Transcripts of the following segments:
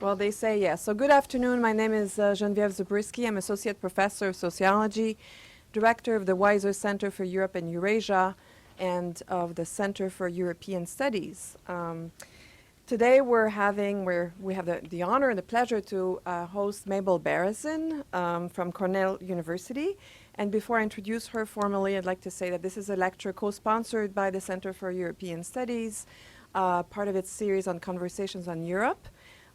Well, they say yes. So good afternoon. My name is Geneviève Zabriskie. I'm Associate Professor of Sociology, Director of the Weiser Center for Europe and Eurasia, and of the Center for European Studies. Today we have the honor and the pleasure to host Mabel Barrison from Cornell University. And before I introduce her formally, I'd like to say that this is a lecture co-sponsored by the Center for European Studies, part of its series on Conversations on Europe,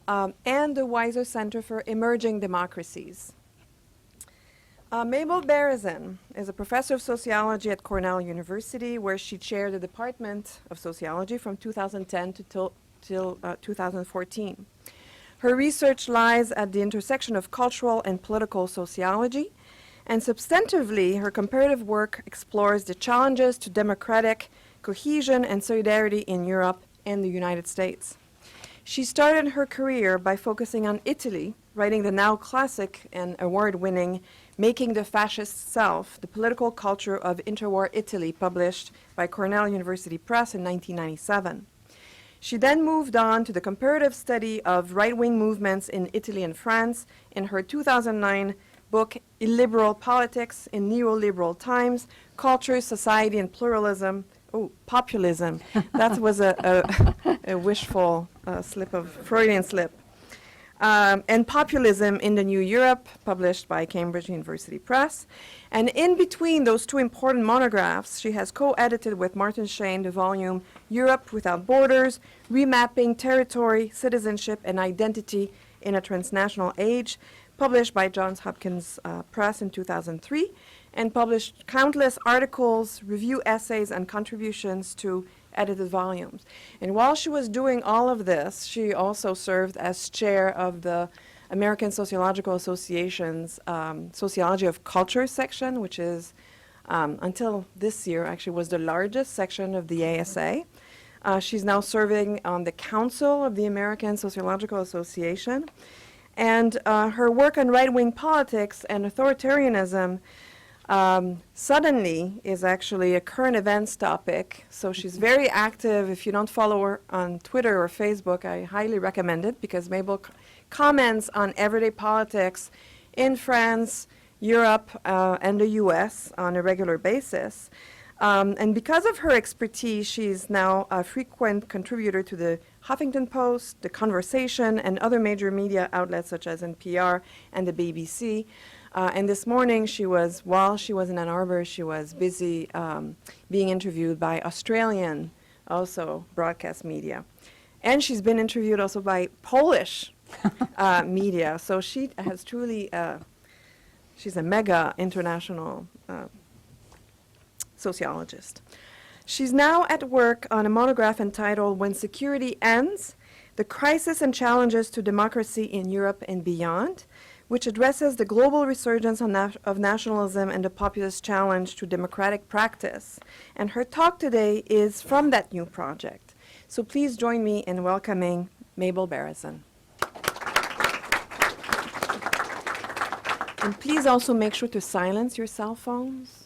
and the Weiser Center for Emerging Democracies. Mabel Barrison is a professor of sociology at Cornell University, where she chaired the Department of Sociology from 2010 till 2014. Her research lies at the intersection of cultural and political sociology, and substantively, her comparative work explores the challenges to democratic cohesion and solidarity in Europe and the United States. She started her career by focusing on Italy, writing the now classic and award-winning Making the Fascist Self, the Political Culture of Interwar Italy, published by Cornell University Press in 1997. She then moved on to the comparative study of right-wing movements in Italy and France in her 2009 book, Illiberal Politics in Neoliberal Times, Culture, Society, and Pluralism. Oh, populism. That was a wishful Freudian slip. And Populism in the New Europe, published by Cambridge University Press. And in between those two important monographs, she has co-edited with Martin Shane the volume Europe Without Borders, Remapping Territory, Citizenship, and Identity in a Transnational Age, published by Johns Hopkins Press in 2003, and published countless articles, review essays, and contributions to edited volumes. And while she was doing all of this, she also served as chair of the American Sociological Association's Sociology of Culture section, which is, until this year, actually was the largest section of the ASA. She's now serving on the Council of the American Sociological Association. And her work on right-wing politics and authoritarianism suddenly is actually a current events topic. So she's very active. If you don't follow her on Twitter or Facebook, I highly recommend it, because Mabel comments on everyday politics in France, Europe, and the US on a regular basis. And because of her expertise, she's now a frequent contributor to the Huffington Post, The Conversation, and other major media outlets such as NPR and the BBC. And this morning, while she was in Ann Arbor, she was busy being interviewed by Australian, also broadcast media. And she's been interviewed also by Polish media. So she has truly, she's a mega international sociologist. She's now at work on a monograph entitled When Security Ends, The Crisis and Challenges to Democracy in Europe and Beyond, which addresses the global resurgence of nationalism and the populist challenge to democratic practice. And her talk today is from that new project. So please join me in welcoming Mabel Barrison. And please also make sure to silence your cell phones.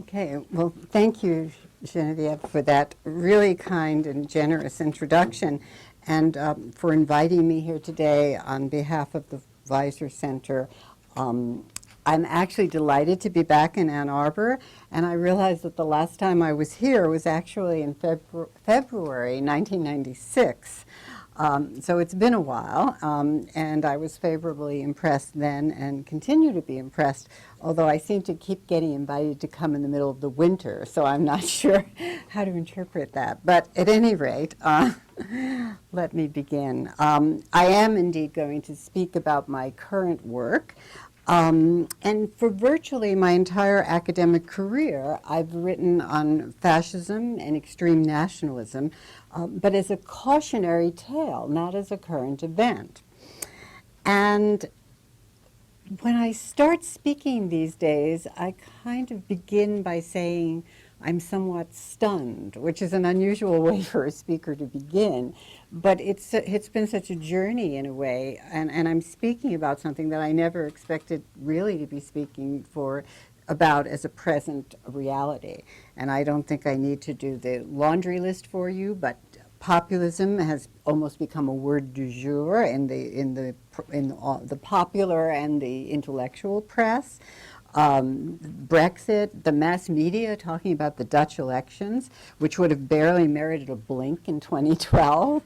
Okay, well, thank you, Geneviève, for that really kind and generous introduction, and for inviting me here today on behalf of the Weiser Center. I'm actually delighted to be back in Ann Arbor, and I realized that the last time I was here was actually in February 1996. So it's been a while, and I was favorably impressed then and continue to be impressed, although I seem to keep getting invited to come in the middle of the winter, so I'm not sure how to interpret that. But at any rate, let me begin. I am indeed going to speak about my current work. And for virtually my entire academic career, I've written on fascism and extreme nationalism, but as a cautionary tale, not as a current event. And when I start speaking these days, I kind of begin by saying I'm somewhat stunned, which is an unusual way for a speaker to begin, but it's been such a journey in a way, and I'm speaking about something that I never expected really to be speaking for about as a present reality. And I don't think I need to do the laundry list for you, but populism has almost become a word du jour in the popular and the intellectual press. Brexit, the mass media talking about the Dutch elections, which would have barely merited a blink in 2012.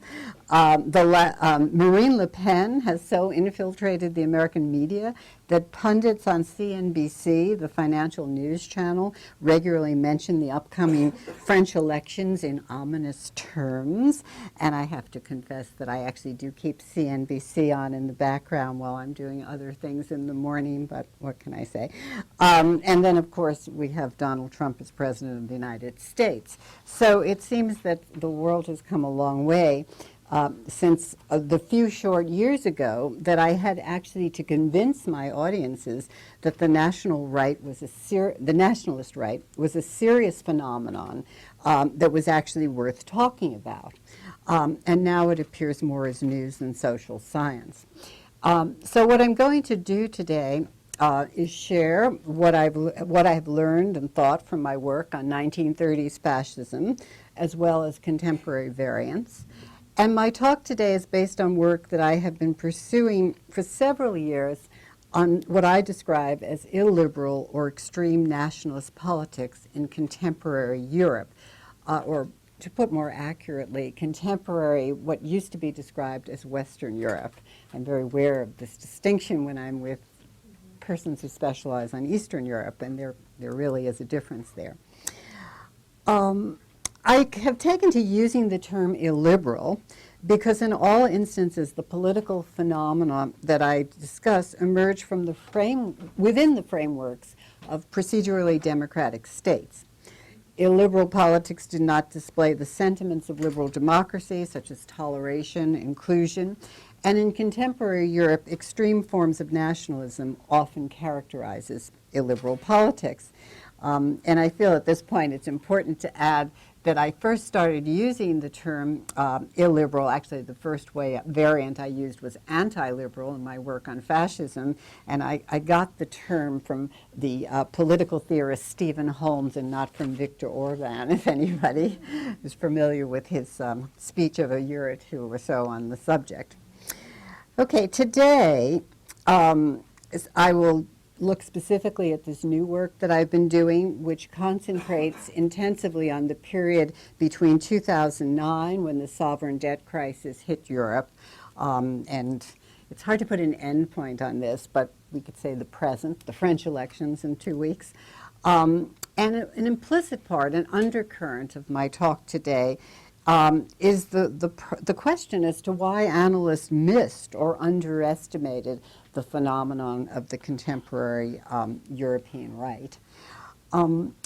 Marine Le Pen has so infiltrated the American media that pundits on CNBC, the financial news channel, regularly mention the upcoming French elections in ominous terms. And I have to confess that I actually do keep CNBC on in the background while I'm doing other things in the morning, but what can I say? And then, of course, we have Donald Trump as President of the United States. So it seems that the world has come a long way since the few short years ago that I had actually to convince my audiences that the nationalist right was a serious phenomenon that was actually worth talking about. And now it appears more as news than social science. So what I'm going to do today is share what I've learned and thought from my work on 1930s fascism, as well as contemporary variants. And my talk today is based on work that I have been pursuing for several years on what I describe as illiberal or extreme nationalist politics in contemporary Europe, or to put more accurately, contemporary, what used to be described as Western Europe. I'm very aware of this distinction when I'm with persons who specialize on Eastern Europe, and there really is a difference there. I have taken to using the term illiberal because in all instances the political phenomena that I discuss emerge from within the frameworks of procedurally democratic states. Illiberal politics do not display the sentiments of liberal democracy, such as toleration, inclusion, and in contemporary Europe, extreme forms of nationalism often characterizes illiberal politics. And I feel at this point it's important to add that I first started using the term illiberal. Actually, the first variant I used was anti-liberal in my work on fascism, and I got the term from the political theorist Stephen Holmes and not from Viktor Orban, if anybody is familiar with his speech of a year or two or so on the subject. Okay, today I will look specifically at this new work that I've been doing, which concentrates intensively on the period between 2009, when the sovereign debt crisis hit Europe, and it's hard to put an end point on this, but we could say the present, the French elections in 2 weeks. And an implicit part, an undercurrent of my talk today is the question as to why analysts missed or underestimated the phenomenon of the contemporary European right.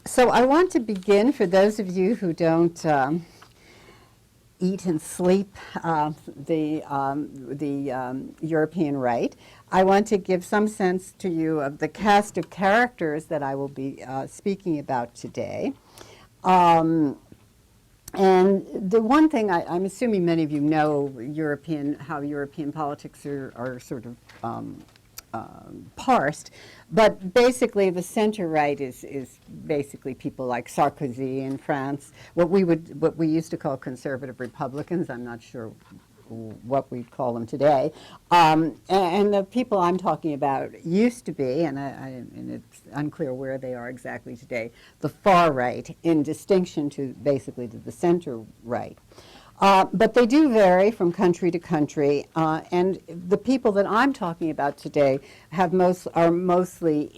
So I want to begin, for those of you who don't eat and sleep the European right, I want to give some sense to you of the cast of characters that I will be speaking about today. And the one thing, I'm assuming many of you know how European politics are sort of parsed, but basically the center-right is basically people like Sarkozy in France, what we used to call conservative Republicans. I'm not sure what we'd call them today. And the people I'm talking about used to be, and it's unclear where they are exactly today, the far right, in distinction to basically to the center right. But they do vary from country to country, and the people that I'm talking about today have mostly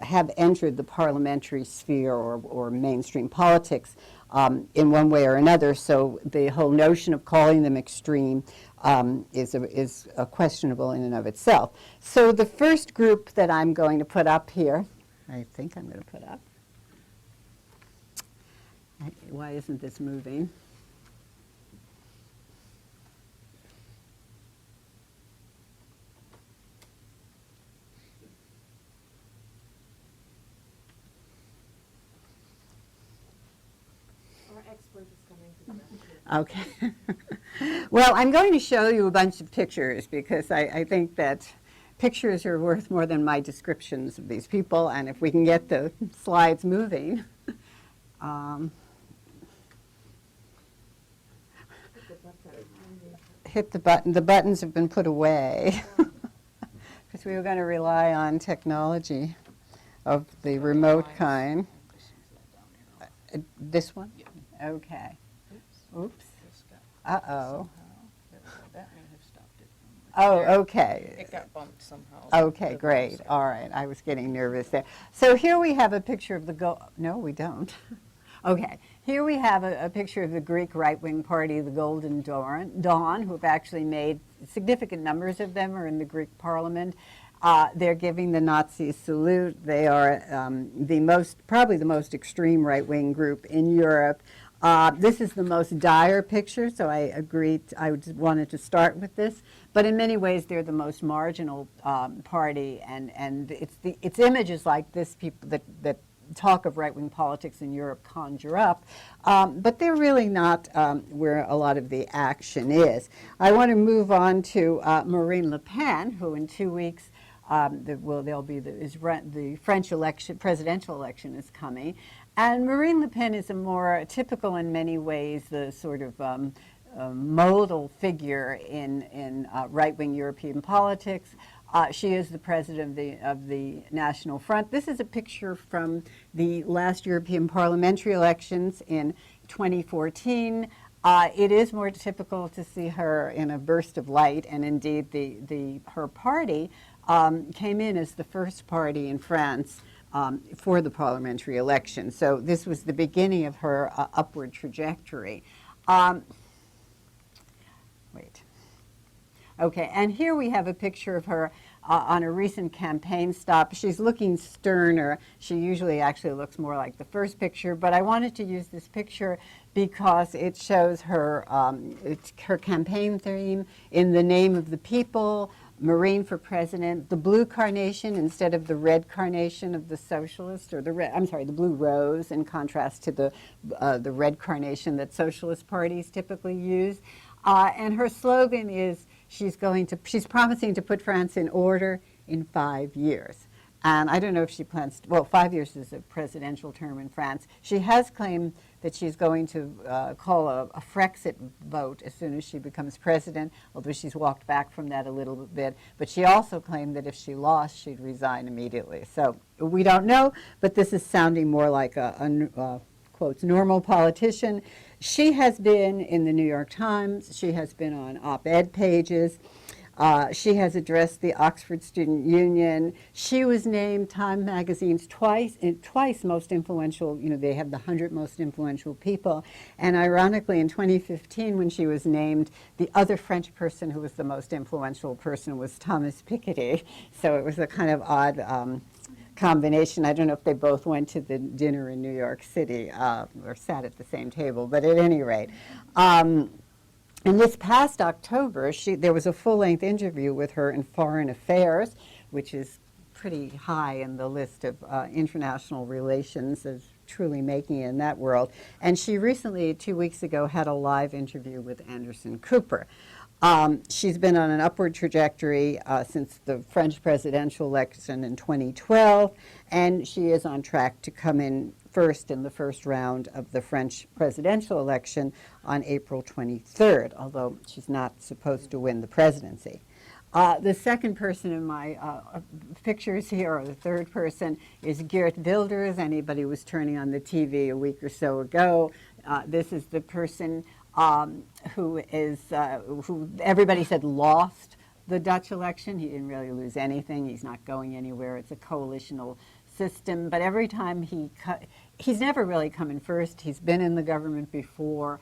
have entered the parliamentary sphere or mainstream politics in one way or another. So the whole notion of calling them extreme is questionable in and of itself. So the first group that I'm going to put up here, I think I'm going to put up. Why isn't this moving? Okay. Well, I'm going to show you a bunch of pictures because I think that pictures are worth more than my descriptions of these people, and if we can get the slides moving. Hit the button. The buttons have been put away because we were going to rely on technology of the remote kind. This one? Okay. Oops. Uh-oh. That may have stopped it. Oh, okay. It got bumped somehow. Okay, great. All right. I was getting nervous there. So here we have a picture of the no, we don't. Okay. Here we have a picture of the Greek right-wing party, the Golden Dawn, who have actually made significant numbers of them are in the Greek parliament. They're giving the Nazi salute. They are probably the most extreme right-wing group in Europe. This is the most dire picture, so I agreed. I just wanted to start with this. But in many ways, they're the most marginal party, and it's images like this people that talk of right-wing politics in Europe conjure up, but they're really not where a lot of the action is. I want to move on to Marine Le Pen, who in 2 weeks, the French election, presidential election is coming. And Marine Le Pen is a more typical in many ways, the sort of modal figure in right-wing European politics. She is the president of the National Front. This is a picture from the last European parliamentary elections in 2014. It is more typical to see her in a burst of light, and indeed her party came in as the first party in France for the parliamentary election. So this was the beginning of her upward trajectory. Wait. Okay, and here we have a picture of her on a recent campaign stop. She's looking sterner. She usually actually looks more like the first picture, but I wanted to use this picture because it shows her, her campaign theme, "In the Name of the People," Marine for President, the blue carnation instead of the red carnation of the socialist, or the blue rose in contrast to the red carnation that socialist parties typically use. And her slogan is, she's promising to put France in order in 5 years. And I don't know if she plans to, well, 5 years is a presidential term in France. She has claimed that she's going to call a Frexit vote as soon as she becomes president, although she's walked back from that a little bit. But she also claimed that if she lost, she'd resign immediately. So we don't know, but this is sounding more like a quotes, normal politician. She has been in the New York Times. She has been on op-ed pages. She has addressed the Oxford Student Union. She was named Time Magazine's twice most influential, they have the 100 most influential people. And ironically, in 2015, when she was named, the other French person who was the most influential person was Thomas Piketty. So it was a kind of odd combination. I don't know if they both went to the dinner in New York City or sat at the same table, but at any rate. And this past October, there was a full-length interview with her in Foreign Affairs, which is pretty high in the list of international relations as truly making it in that world. And she recently, 2 weeks ago, had a live interview with Anderson Cooper. She's been on an upward trajectory since the French presidential election in 2012, and she is on track to come in first in the first round of the French presidential election on April 23rd, although she's not supposed to win the presidency. The second person in my pictures here, or the third person, is Geert Wilders. Anybody who was turning on the TV a week or so ago, this is the person who everybody said lost the Dutch election. He didn't really lose anything. He's not going anywhere. It's a coalitional system. But every time he's never really come in first. He's been in the government before.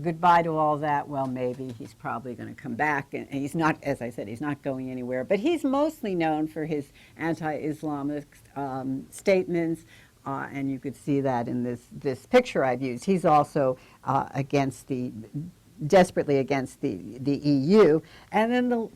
Goodbye to all that. Well, maybe he's probably going to come back. And he's not, as I said, he's not going anywhere. But he's mostly known for his anti-Islamic statements. And you could see that in this picture I've used. He's also desperately against the EU. And then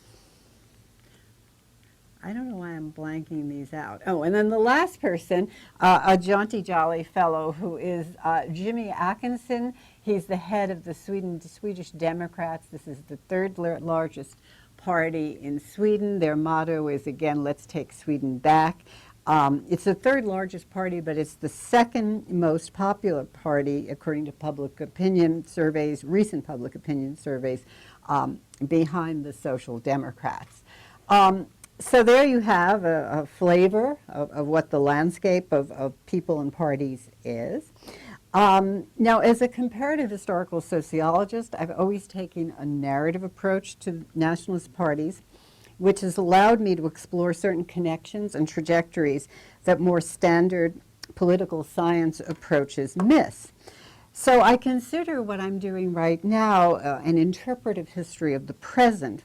I don't know why I'm blanking these out. Oh, and then the last person, a jaunty, jolly fellow who is Jimmy Åkesson. He's the head of the Swedish Democrats. This is the third largest party in Sweden. Their motto is, again, let's take Sweden back. It's the third largest party, but it's the second most popular party, according to public opinion surveys, recent public opinion surveys, behind the Social Democrats. So there you have a flavor of what the landscape of people and parties is. Now, as a comparative historical sociologist, I've always taken a narrative approach to nationalist parties, which has allowed me to explore certain connections and trajectories that more standard political science approaches miss. So I consider what I'm doing right now an interpretive history of the present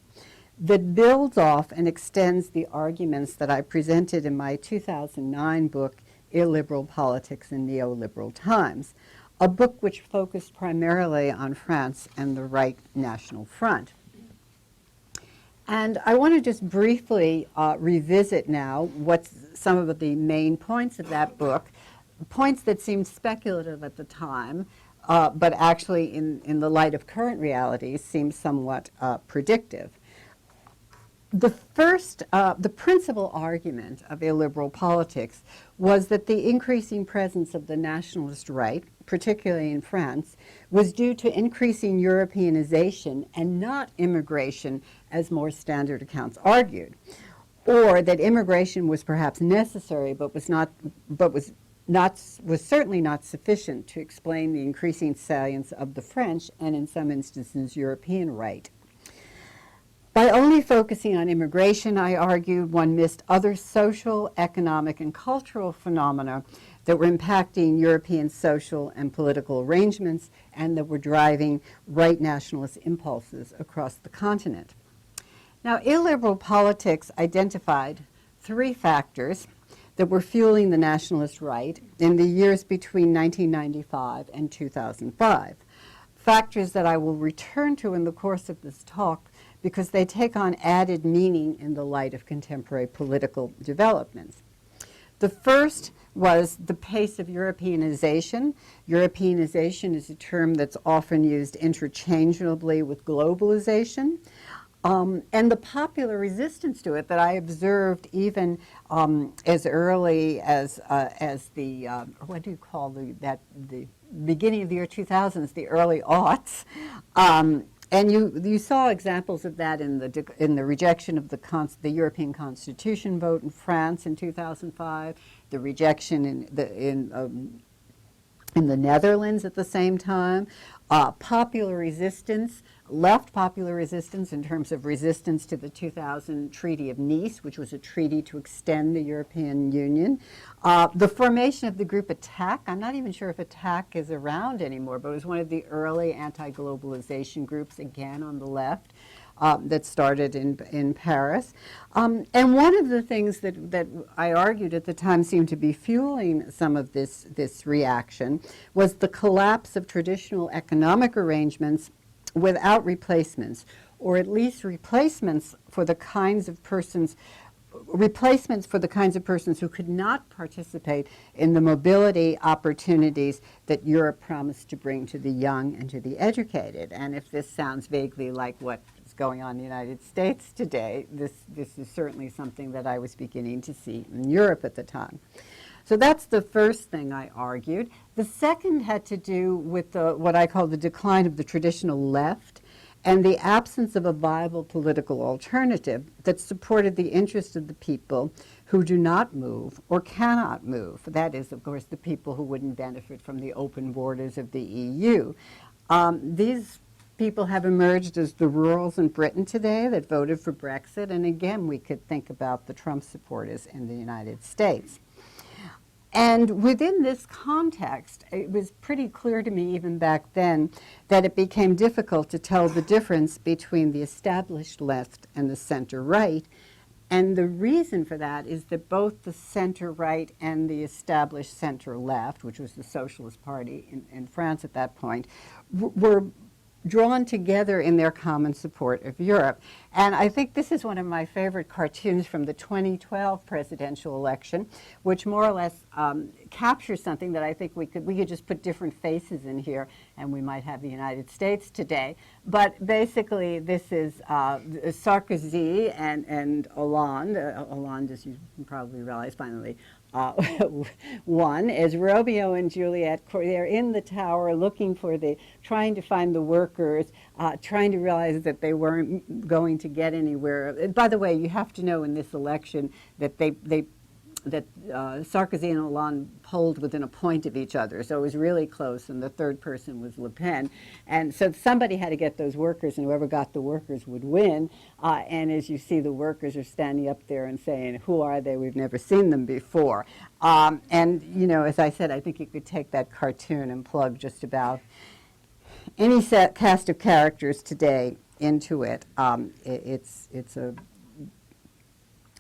that builds off and extends the arguments that I presented in my 2009 book, Illiberal Politics in Neoliberal Times, a book which focused primarily on France and the Right National Front. And I want to just briefly revisit now what's some of the main points of that book, points that seemed speculative at the time, but actually in the light of current realities seem somewhat predictive. The principal argument of illiberal politics was that the increasing presence of the nationalist right, particularly in France, was due to increasing Europeanization and not immigration, as more standard accounts argued, or that immigration was perhaps necessary, but was certainly not sufficient to explain the increasing salience of the French and, in some instances, European right. By only focusing on immigration, I argued, one missed other social, economic, and cultural phenomena that were impacting European social and political arrangements and that were driving right nationalist impulses across the continent. Now, illiberal politics identified three factors that were fueling the nationalist right in the years between 1995 and 2005, factors that I will return to in the course of this talk because they take on added meaning in the light of contemporary political developments. The first was the pace of Europeanization. Europeanization is a term that's often used interchangeably with globalization. And the popular resistance to it that I observed even as early as the, what do you call the beginning of the year 2000s, the early aughts. And you saw examples of that in the rejection of the European Constitution vote in France in 2005, the rejection in the Netherlands at the same time, popular resistance, left popular resistance in terms of resistance to the 2000 Treaty of Nice, which was a treaty to extend the European Union. The formation of the group ATTAC, I'm not even sure if ATTAC is around anymore, but it was one of the early anti-globalization groups, again on the left, that started in Paris. And one of the things that I argued at the time seemed to be fueling some of this reaction was the collapse of traditional economic arrangements without replacements, or at least replacements for the kinds of persons who could not participate in the mobility opportunities that Europe promised to bring to the young and to the educated. And if this sounds vaguely like what is going on in the United States today, this is certainly something that I was beginning to see in Europe at the time. So that's the first thing I argued. The second had to do with what I call the decline of the traditional left and the absence of a viable political alternative that supported the interests of the people who do not move or cannot move. That is, of course, the people who wouldn't benefit from the open borders of the EU. These people have emerged as the rurals in Britain today that voted for Brexit, and again, we could think about the Trump supporters in the United States. And within this context, it was pretty clear to me even back then that it became difficult to tell the difference between the established left and the center-right. And the reason for that is that both the center-right and the established center-left, which was the Socialist Party in France at that point, were drawn together in their common support of Europe. And I think this is one of my favorite cartoons from the 2012 presidential election, which more or less captures something that I think we could just put different faces in here, and we might have the United States today. But basically, this is Sarkozy and Hollande. Hollande, as you probably realize, finally won, as Romeo and Juliet. They're in the tower looking for trying to find the workers, trying to realize that they weren't going to get anywhere. By the way, you have to know in this election that Sarkozy and Hollande polled within a point of each other, so it was really close, and the third person was Le Pen. And so somebody had to get those workers, and whoever got the workers would win. And as you see, the workers are standing up there and saying, who are they? We've never seen them before. And, you know, as I said, I think you could take that cartoon and plug just about any cast of characters today into it. It's a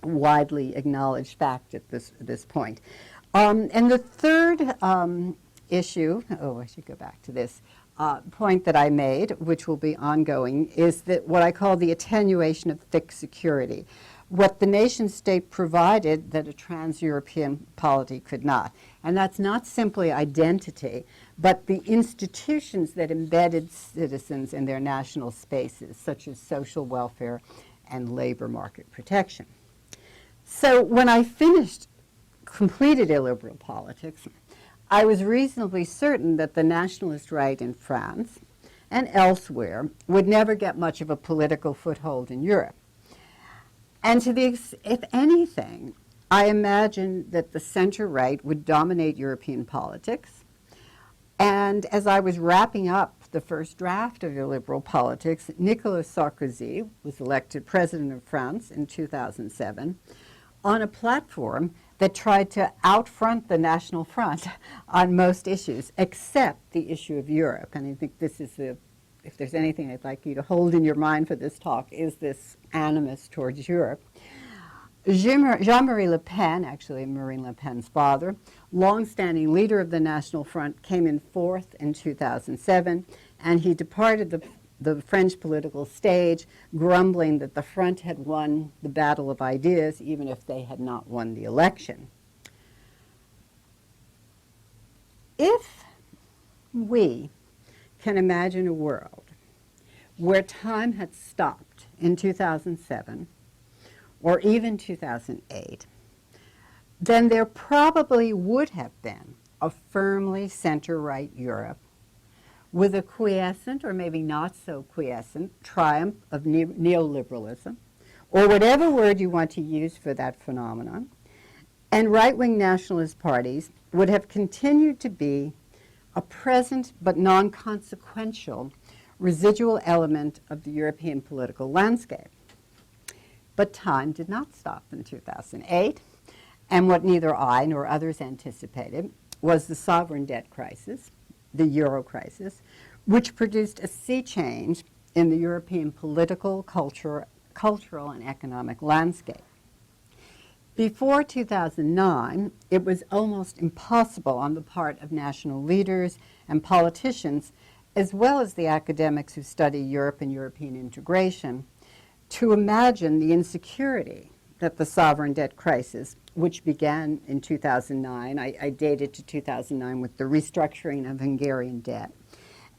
widely acknowledged fact at this point. And the third issue, I should go back to this, point that I made, which will be ongoing, is that what I call the attenuation of thick security. What the nation state provided that a trans-European polity could not. And that's not simply identity, but the institutions that embedded citizens in their national spaces, such as social welfare and labor market protection. So when I completed illiberal politics, I was reasonably certain that the nationalist right in France and elsewhere would never get much of a political foothold in Europe. And if anything, I imagined that the center-right would dominate European politics. And as I was wrapping up the first draft of illiberal politics, Nicolas Sarkozy was elected president of France in 2007 on a platform that tried to outfront the National Front on most issues, except the issue of Europe. And I think this is if there's anything I'd like you to hold in your mind for this talk, is this animus towards Europe. Jean-Marie Le Pen, actually Marine Le Pen's father, longstanding leader of the National Front, came in fourth in 2007, and he departed the French political stage, grumbling that the Front had won the battle of ideas, even if they had not won the election. If we can imagine a world where time had stopped in 2007, or even 2008, then there probably would have been a firmly center-right Europe with a quiescent, or maybe not so quiescent, triumph of neoliberalism, or whatever word you want to use for that phenomenon, and right-wing nationalist parties would have continued to be a present but non-consequential residual element of the European political landscape. But time did not stop in 2008, and what neither I nor others anticipated was the sovereign debt crisis, the euro crisis, which produced a sea change in the European political, cultural, and economic landscape. Before 2009, it was almost impossible on the part of national leaders and politicians, as well as the academics who study Europe and European integration, to imagine the insecurity that the sovereign debt crisis, which began in 2009, I dated to 2009 with the restructuring of Hungarian debt,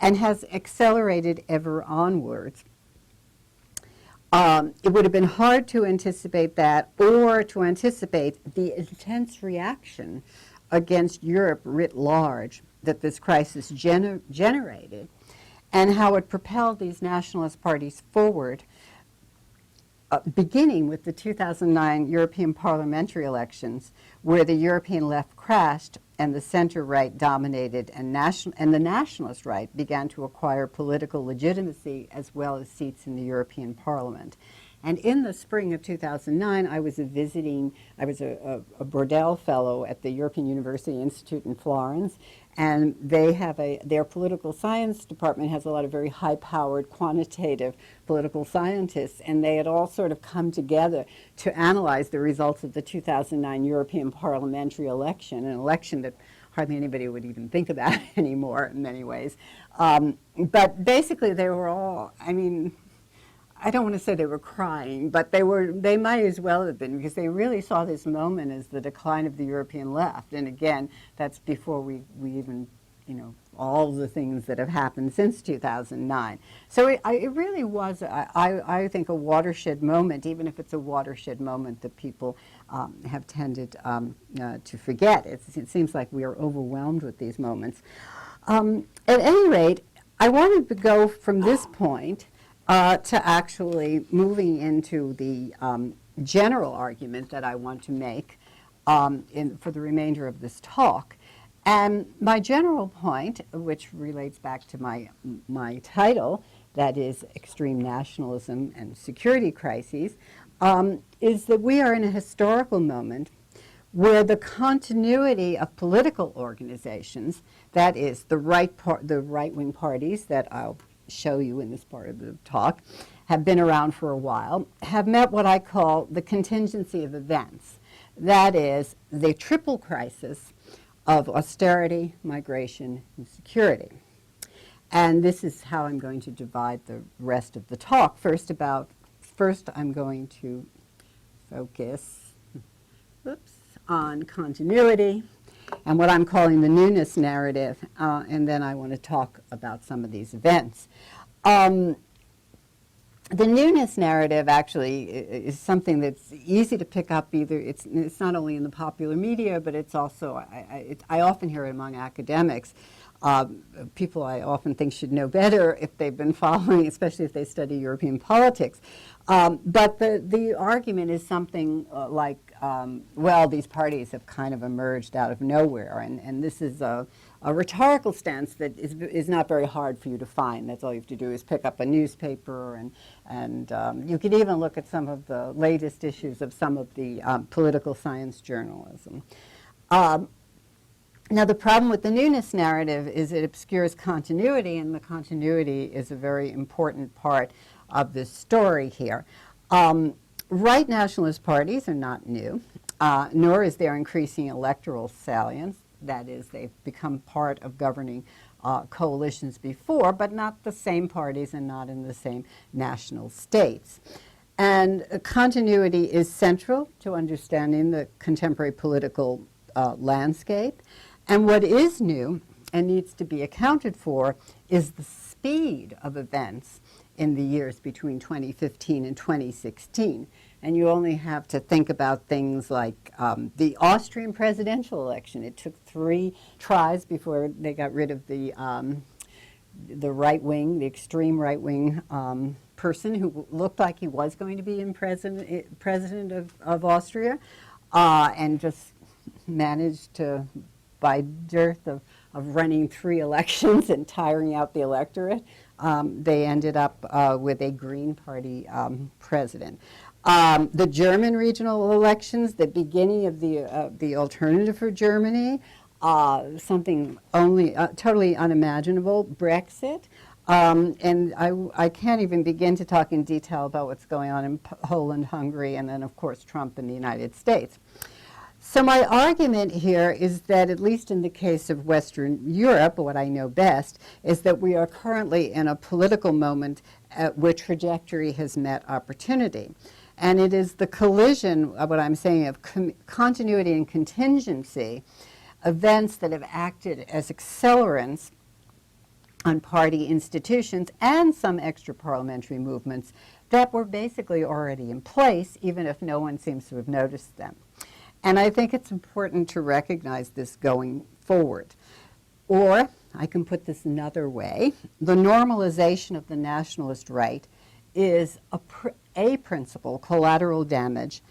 and has accelerated ever onwards. It would have been hard to anticipate that, or to anticipate the intense reaction against Europe writ large that this crisis generated, and how it propelled these nationalist parties forward, beginning with the 2009 European parliamentary elections, where the European left crashed and the center-right dominated, and the nationalist right began to acquire political legitimacy as well as seats in the European Parliament. And in the spring of 2009, I was a Bordel fellow at the European University Institute in Florence, and they have their political science department has a lot of very high-powered quantitative political scientists, and they had all sort of come together to analyze the results of the 2009 European parliamentary election, an election that hardly anybody would even think about it anymore in many ways. But basically they were all, I mean, I don't want to say they were crying, but they might as well have been, because they really saw this moment as the decline of the European left. And again, that's before we even, all the things that have happened since 2009. So it really was, I think, a watershed moment, even if it's a watershed moment that people have tended to forget. It seems like we are overwhelmed with these moments. At any rate, I wanted to go from this point to actually moving into the general argument that I want to make for the remainder of this talk. And my general point, which relates back to my title, that is Extreme Nationalism and Security Crises, is that we are in a historical moment where the continuity of political organizations, that is the right-wing parties that I'll show you in this part of the talk, have been around for a while, have met what I call the contingency of events. That is the triple crisis of austerity, migration, and security. And this is how I'm going to divide the rest of the talk. First, I'm going to focus on continuity and what I'm calling the newness narrative, and then I want to talk about some of these events. The newness narrative actually is something that's easy to pick up. Either it's not only in the popular media, but it's also, I often hear it among academics. People I often think should know better if they've been following, especially if they study European politics. But the argument is something like, well, these parties have kind of emerged out of nowhere, and this is a rhetorical stance that is not very hard for you to find. That's all you have to do is pick up a newspaper, and you could even look at some of the latest issues of some of the political science journalism. Now, the problem with the newness narrative is it obscures continuity, and the continuity is a very important part of this story here. Right nationalist parties are not new, nor is there increasing electoral salience. That is, they've become part of governing coalitions before, but not the same parties and not in the same national states. And continuity is central to understanding the contemporary political landscape. And what is new and needs to be accounted for is the speed of events in the years between 2015 and 2016. And you only have to think about things like the Austrian presidential election. It took 3 tries before they got rid of the right wing, the extreme right wing person who looked like he was going to be president of Austria, and just managed to, by dearth of running 3 elections and tiring out the electorate, they ended up with a Green Party president. The German regional elections, the beginning of the alternative for Germany, something only totally unimaginable, Brexit. And I can't even begin to talk in detail about what's going on in Poland, Hungary, and then, of course, Trump in the United States. So my argument here is that, at least in the case of Western Europe, what I know best, is that we are currently in a political moment where trajectory has met opportunity. And it is the collision of what I'm saying of continuity and contingency, events that have acted as accelerants on party institutions and some extra-parliamentary movements that were basically already in place, even if no one seems to have noticed them. And I think it's important to recognize this going forward. Or, I can put this another way, the normalization of the nationalist right is a principle, collateral damage,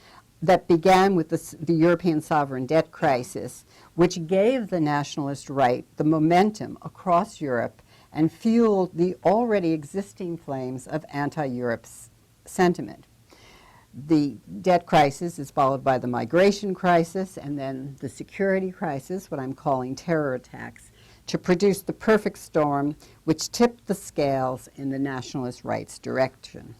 that began with the European sovereign debt crisis, which gave the nationalist right the momentum across Europe and fueled the already existing flames of anti-Europe sentiment. The debt crisis is followed by the migration crisis and then the security crisis, what I'm calling terror attacks, to produce the perfect storm which tipped the scales in the nationalist right's direction.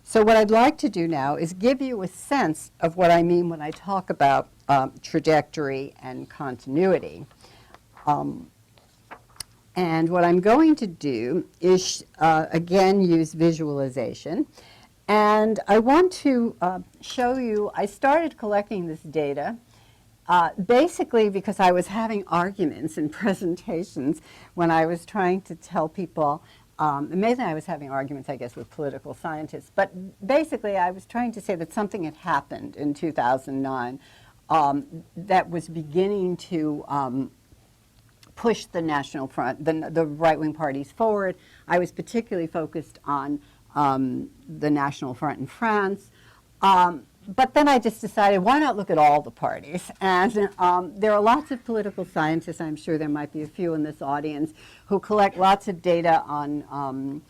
So what I'd like to do now is give you a sense of what I mean when I talk about trajectory and continuity. And what I'm going to do is, again, use visualization. And I want to show you, I started collecting this data basically because I was having arguments in presentations when I was trying to tell people, mainly I was having arguments, I guess, with political scientists, but basically I was trying to say that something had happened in 2009 that was beginning to push the National Front, the right-wing parties forward. I was particularly focused on the National Front in France. But then I just decided, why not look at all the parties? And there are lots of political scientists, I'm sure there might be a few in this audience, who collect lots of data on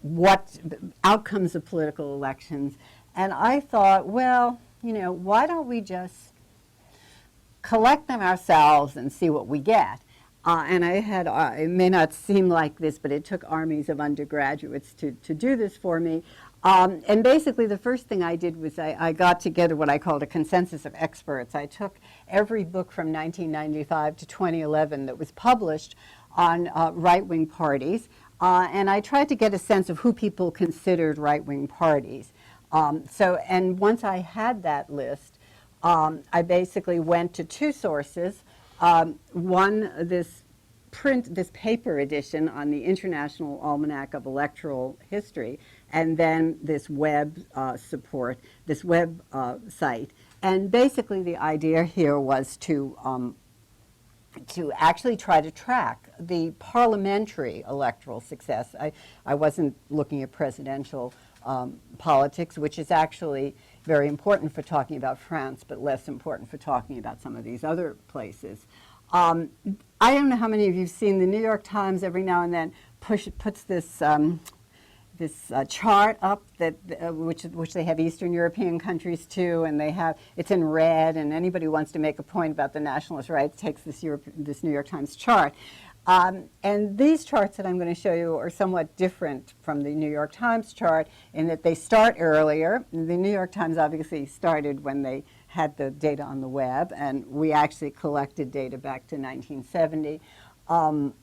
what outcomes of political elections. And I thought, well, you know, why don't we just collect them ourselves and see what we get? And I had, it may not seem like this, but it took armies of undergraduates to do this for me. And basically the first thing I did was I got together what I called a consensus of experts. I took every book from 1995 to 2011 that was published on right-wing parties, and I tried to get a sense of who people considered right-wing parties. And once I had that list, I basically went to two sources. One, this paper edition on the International Almanac of Electoral History, and then this web this web site. And basically the idea here was to actually try to track the parliamentary electoral success. I wasn't looking at presidential politics, which is actually very important for talking about France, but less important for talking about some of these other places. I don't know how many of you have seen the New York Times every now and then puts this chart up that which they have Eastern European countries too, and they have it's in red, and anybody who wants to make a point about the nationalist rights takes this New York Times chart. And these charts that I'm going to show you are somewhat different from the New York Times chart in that they start earlier. The New York Times obviously started when they had the data on the web, and we actually collected data back to 1970. And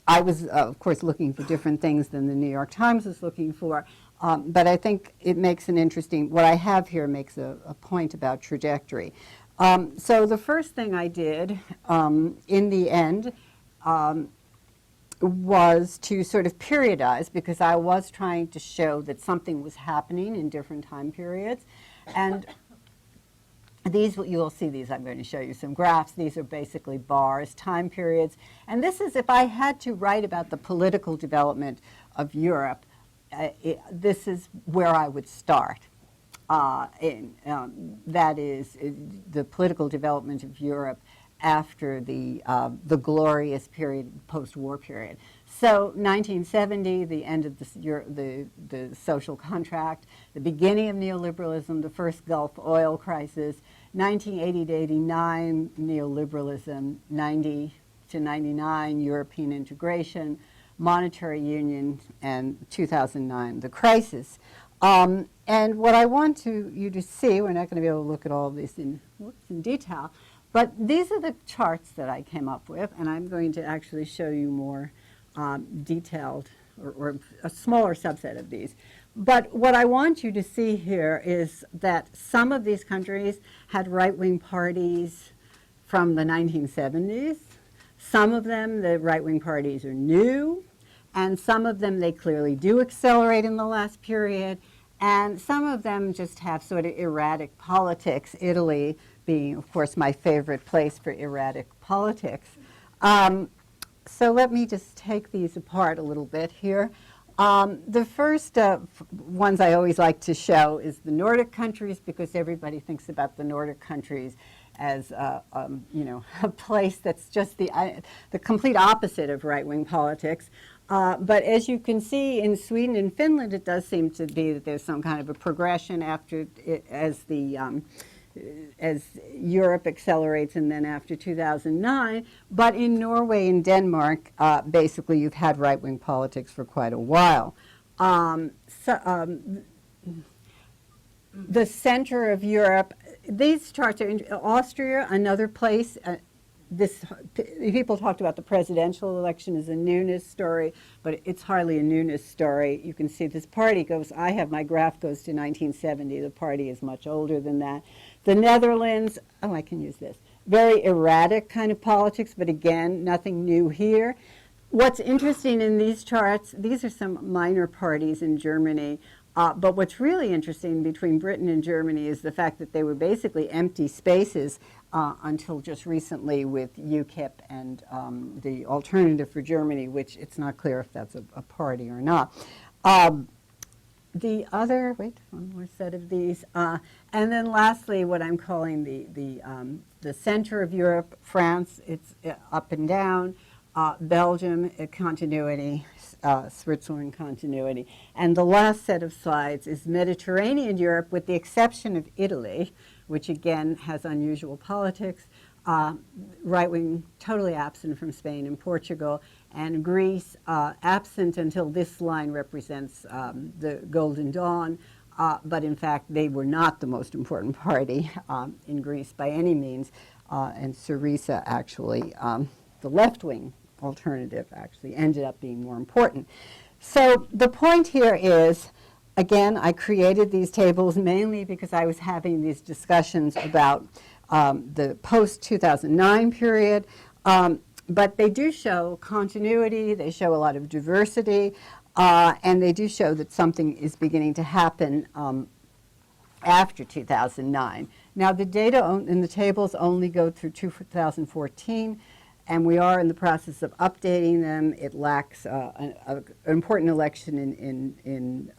I was, of course, looking for different things than the New York Times was looking for, but I think it makes an interesting, what I have here makes a point about trajectory. So the first thing I did in the end was to sort of periodize, because I was trying to show that something was happening in different time periods. And these, you'll see these, I'm going to show you some graphs. These are basically bars, time periods. And this is, if I had to write about the political development of Europe, this is where I would start. That is the political development of Europe after the glorious period, post-war period. So 1970, the end of the social contract, the beginning of neoliberalism, the first Gulf oil crisis, 1980 to 89, neoliberalism, 90 to 99, European integration, monetary union, and 2009, the crisis. And what I want you to see, we're not going to be able to look at all of this in detail, but these are the charts that I came up with, and I'm going to actually show you more detailed or a smaller subset of these. But what I want you to see here is that some of these countries had right-wing parties from the 1970s. Some of them, the right-wing parties are new, and some of them they clearly do accelerate in the last period, and some of them just have sort of erratic politics, Italy being, of course, my favorite place for erratic politics. So let me just take these apart a little bit here. The first ones I always like to show is the Nordic countries, because everybody thinks about the Nordic countries as you know, a place that's just the complete opposite of right-wing politics. But as you can see in Sweden and Finland, it does seem to be that there's some kind of a progression after as Europe accelerates, and then after 2009. But in Norway and Denmark, basically you've had right-wing politics for quite a while. The center of Europe, these charts are in Austria, another place people talked about the presidential election as a newness story, but it's hardly a newness story. You can see this party goes, my graph goes to 1970. The party is much older than that. The Netherlands, I can use this, very erratic kind of politics, but again, nothing new here. What's interesting in these charts, these are some minor parties in Germany, but what's really interesting between Britain and Germany is the fact that they were basically empty spaces until just recently with UKIP and the Alternative for Germany, which it's not clear if that's a party or not. The other, one more set of these, and then lastly, what I'm calling the center of Europe, France, it's up and down, Belgium, continuity, Switzerland continuity. And the last set of slides is Mediterranean Europe, with the exception of Italy, which again has unusual politics, right-wing totally absent from Spain and Portugal, and Greece absent until this line represents the Golden Dawn, but in fact they were not the most important party in Greece by any means, and Syriza actually, the left-wing alternative actually ended up being more important. So the point here is, again, I created these tables mainly because I was having these discussions about the post-2009 period, but they do show continuity, they show a lot of diversity, and they do show that something is beginning to happen after 2009. Now, the data in the tables only go through 2014, and we are in the process of updating them. It lacks an important election in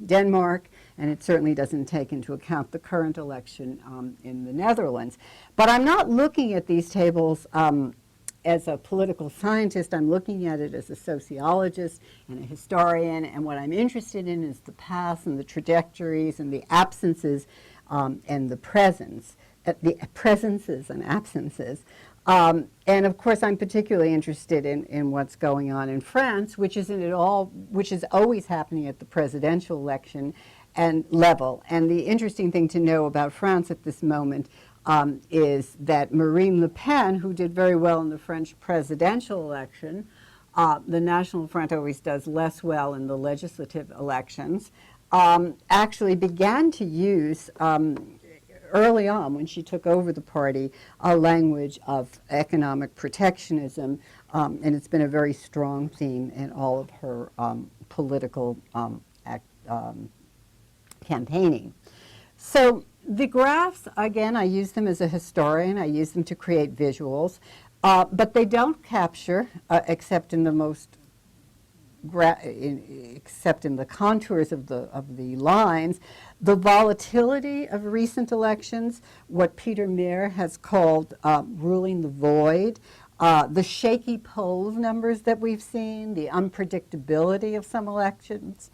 Denmark, and it certainly doesn't take into account the current election in the Netherlands. But I'm not looking at these tables as a political scientist. I'm looking at it as a sociologist and a historian, and what I'm interested in is the past and the trajectories and the absences and the presence, the presences and absences. And of course, I'm particularly interested in what's going on in France, which is always happening at the presidential election and level. And the interesting thing to know about France at this moment is that Marine Le Pen, who did very well in the French presidential election, the National Front always does less well in the legislative elections, actually began to use early on, when she took over the party, a language of economic protectionism, and it's been a very strong theme in all of her political campaigning. So the graphs, again, I use them as a historian. I use them to create visuals, but they don't capture, except in the contours of the lines, the volatility of recent elections, what Peter Meer has called ruling the void, the shaky poll numbers that we've seen, the unpredictability of some elections.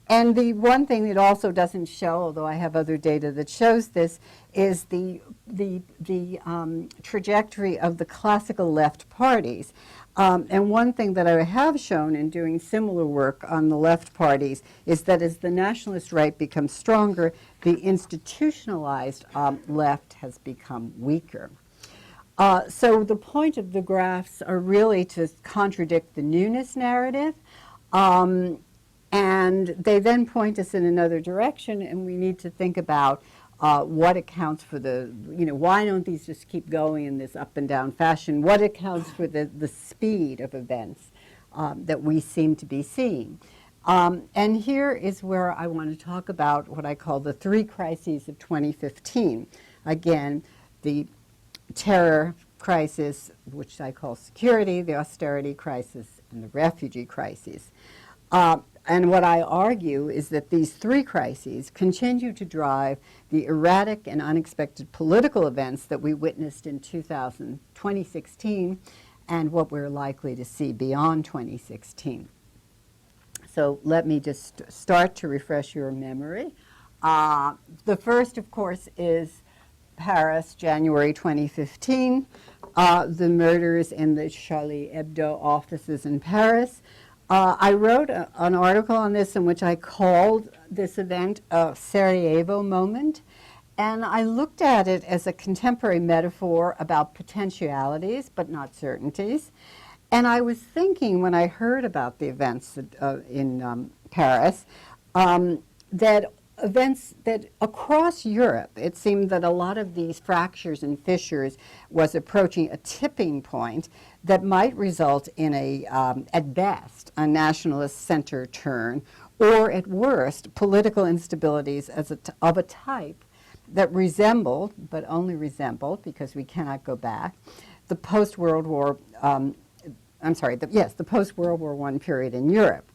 And the one thing that also doesn't show, although I have other data that shows this, is the trajectory of the classical left parties. And one thing that I have shown in doing similar work on the left parties is that as the nationalist right becomes stronger, the institutionalized left has become weaker. So the point of the graphs are really to contradict the newness narrative, and they then point us in another direction, and we need to think about what accounts for why don't these just keep going in this up and down fashion? What accounts for the speed of events that we seem to be seeing? And here is where I want to talk about what I call the three crises of 2015. Again, the terror crisis, which I call security, the austerity crisis, and the refugee crisis. And what I argue is that these three crises continue to drive the erratic and unexpected political events that we witnessed in 2016 and what we're likely to see beyond 2016. So let me just start to refresh your memory. The first, of course, is Paris, January 2015, the murders in the Charlie Hebdo offices in Paris. I wrote an article on this in which I called this event a Sarajevo moment, And I looked at it as a contemporary metaphor about potentialities, but not certainties. And I was thinking when I heard about the events in Paris, that events that across Europe, it seemed that a lot of these fractures and fissures was approaching a tipping point that might result in at best, a nationalist center turn, or at worst, political instabilities of a type that resembled, but only resembled, because we cannot go back, the post-World War, the post-World War I period in Europe.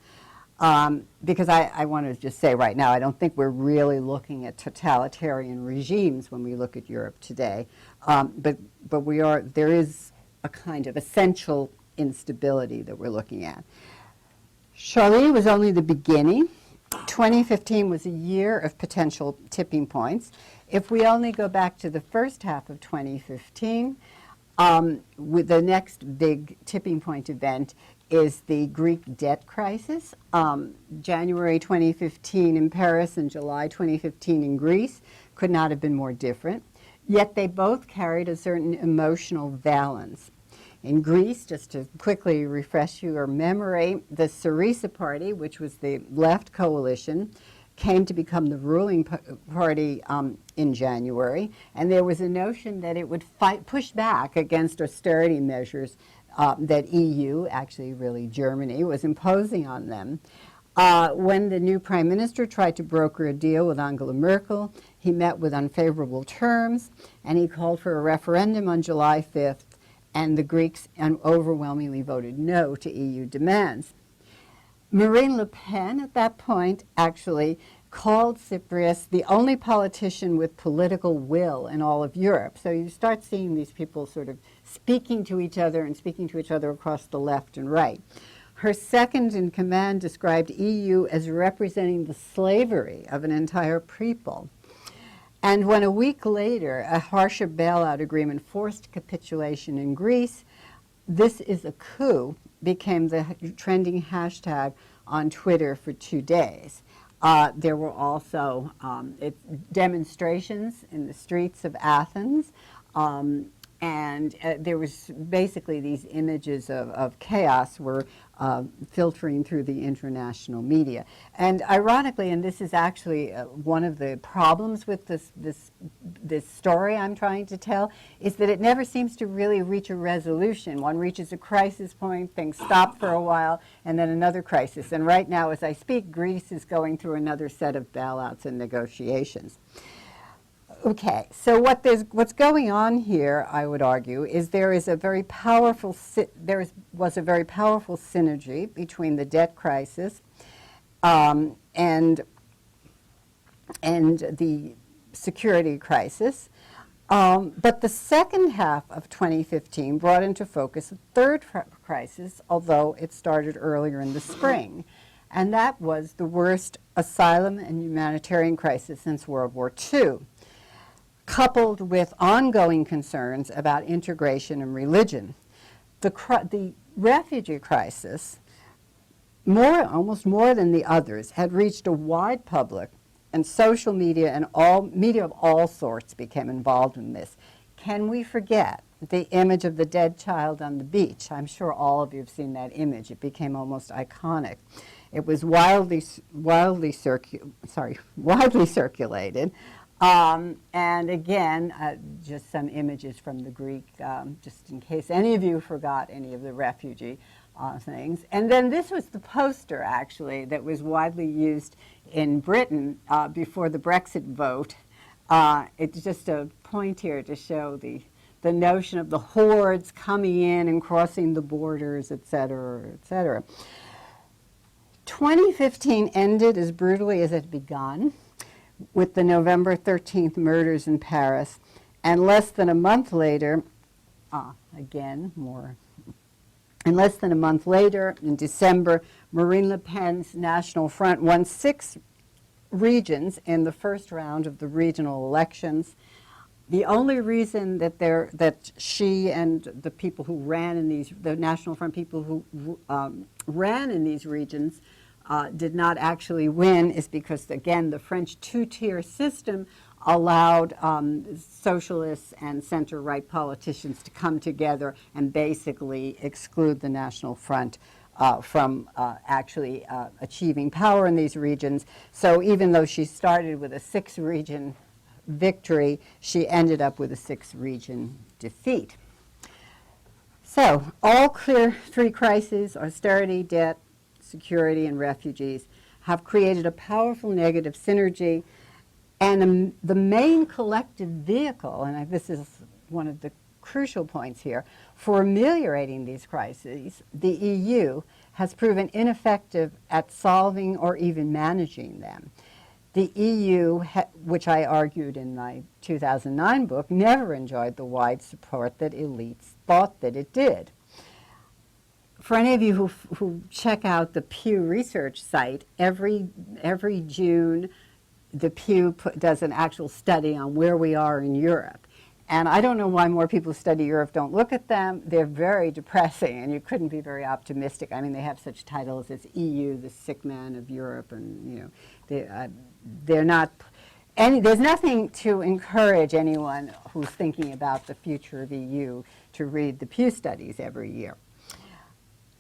Because I want to just say right now, I don't think we're really looking at totalitarian regimes when we look at Europe today, but there is a kind of essential instability that we're looking at. Charlie was only the beginning. 2015 was a year of potential tipping points. If we only go back to the first half of 2015, with the next big tipping point event is the Greek debt crisis. January 2015 in Paris and July 2015 in Greece could not have been more different, yet they both carried a certain emotional valence. In Greece, just to quickly refresh your memory, the Syriza party, which was the left coalition, came to become the ruling party in January, and there was a notion that it would push back against austerity measures that EU, actually really Germany, was imposing on them. When the new prime minister tried to broker a deal with Angela Merkel, he met with unfavorable terms, and he called for a referendum on July 5th, and the Greeks overwhelmingly voted no to EU demands. Marine Le Pen, at that point, actually called Cyprus the only politician with political will in all of Europe. So you start seeing these people sort of speaking to each other and speaking to each other across the left and right. Her second in command described EU as representing the slavery of an entire people. And when a week later a harsher bailout agreement forced capitulation in Greece, "This is a coup" became the trending hashtag on Twitter for 2 days. There were also demonstrations in the streets of Athens, and there was basically these images of chaos were filtering through the international media. And ironically, and this is actually one of the problems with this story I'm trying to tell, is that it never seems to really reach a resolution. One reaches a crisis point, things stop for a while, and then another crisis. And right now, as I speak, Greece is going through another set of bailouts and negotiations. Okay, so what's going on here, I would argue, is there was a very powerful synergy between the debt crisis and the security crisis. But the second half of 2015 brought into focus a third crisis, although it started earlier in the spring, and that was the worst asylum and humanitarian crisis since World War II, coupled with ongoing concerns about integration and religion. The refugee crisis, almost more than the others, had reached a wide public, and social media and media of all sorts became involved in this. Can we forget the image of the dead child on the beach? I'm sure all of you have seen that image. It became almost iconic. It was widely circulated. And again, just some images from the Greek, just in case any of you forgot any of the refugee things. And then this was the poster, actually, that was widely used in Britain before the Brexit vote. It's just a point here to show the notion of the hordes coming in and crossing the borders, et cetera, et cetera. 2015 ended as brutally as it had begun, with the November 13th murders in Paris, and less than a month later, in December, Marine Le Pen's National Front won 6 regions in the first round of the regional elections. The only reason that she and the people who ran in the National Front people who ran in these regions did not actually win is because, again, the French 2-tier system allowed socialists and center-right politicians to come together and basically exclude the National Front from actually achieving power in these regions. So even though she started with a 6-region victory, she ended up with a 6-region defeat. So all clear 3 crises, austerity, debt, security, and refugees, have created a powerful negative synergy. And the main collective vehicle, and this is one of the crucial points here, for ameliorating these crises, the EU has proven ineffective at solving or even managing them. The EU, which I argued in my 2009 book, never enjoyed the wide support that elites thought that it did. For any of you who check out the Pew Research site, every June the Pew does an actual study on where we are in Europe. And I don't know why more people who study Europe don't look at them. They're very depressing, and you couldn't be very optimistic. I mean, they have such titles as EU, the sick man of Europe, and, you know, they're not, there's nothing to encourage anyone who's thinking about the future of EU to read the Pew studies every year.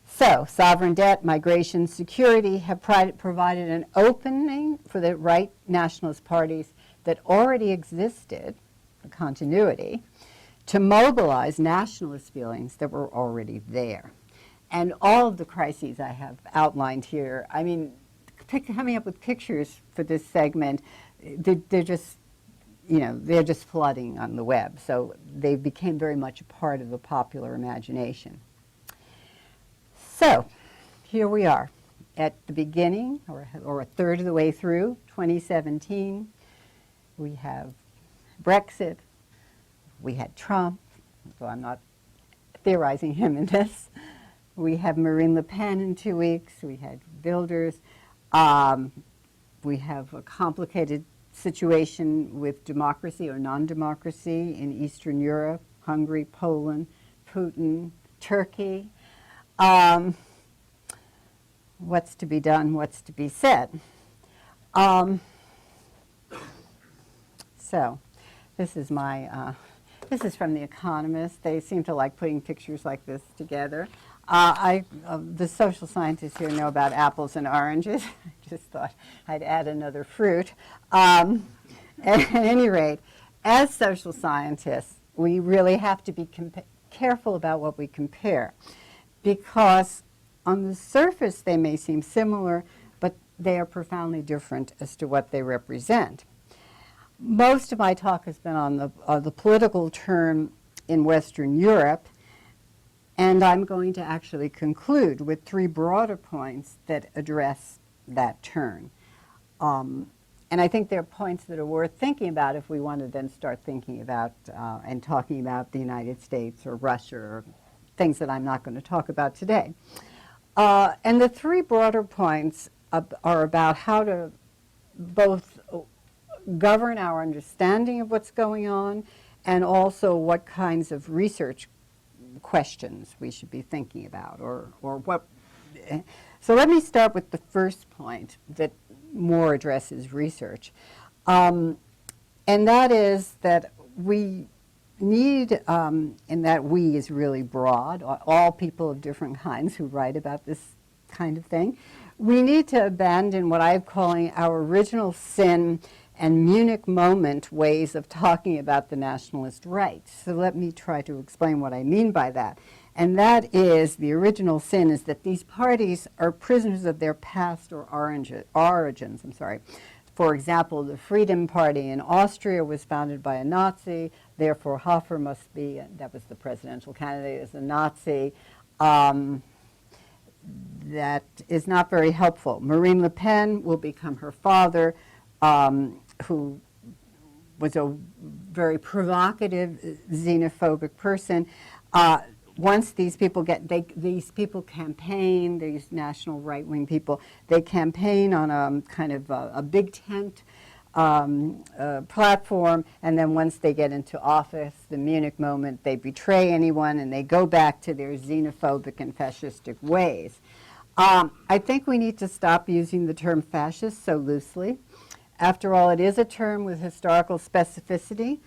So, sovereign debt, migration, security have provided an opening for the right nationalist parties that already existed, a continuity, to mobilize nationalist feelings that were already there. And all of the crises I have outlined here, I mean, coming up with pictures for this segment, they're just, you know, they're just flooding on the web. So they became very much a part of the popular imagination. So here we are at the beginning, or a third of the way through 2017. We have Brexit. We had Trump, so I'm not theorizing him in this. We have Marine Le Pen in 2 weeks. We had Wilders. We have a complicated situation with democracy or non-democracy in Eastern Europe, Hungary, Poland, Putin, Turkey. What's to be done, what's to be said. So this is my, this is from The Economist. They seem to like putting pictures like this together. The social scientists here know about apples and oranges. I just thought I'd add another fruit. At any rate, as social scientists, we really have to be careful about what we compare, because on the surface they may seem similar, but they are profoundly different as to what they represent. Most of my talk has been on the political turn in Western Europe, and I'm going to actually conclude with 3 broader points that address that turn. And I think they're points that are worth thinking about if we want to then start thinking about and talking about the United States or Russia or things that I'm not going to talk about today. And the 3 broader points are about how to both govern our understanding of what's going on and also what kinds of research questions we should be thinking about or what. So let me start with the first point that more addresses research. And that is that we need, and that we is really broad, all people of different kinds who write about this kind of thing. We need to abandon what I'm calling our original sin and Munich moment ways of talking about the nationalist right. So let me try to explain what I mean by that. And that is, the original sin is that these parties are prisoners of their past or origins. For example, the Freedom Party in Austria was founded by a Nazi, therefore Hofer must be, that was the presidential candidate, as a Nazi. That is not very helpful. Marine Le Pen will become her father, who was a very provocative, xenophobic person. Once these people these people campaign, these national right-wing people, they campaign on a kind of a big tent platform, and then once they get into office, the Munich moment, they betray anyone and they go back to their xenophobic and fascistic ways. I think we need to stop using the term fascist so loosely. After all, it is a term with historical specificity.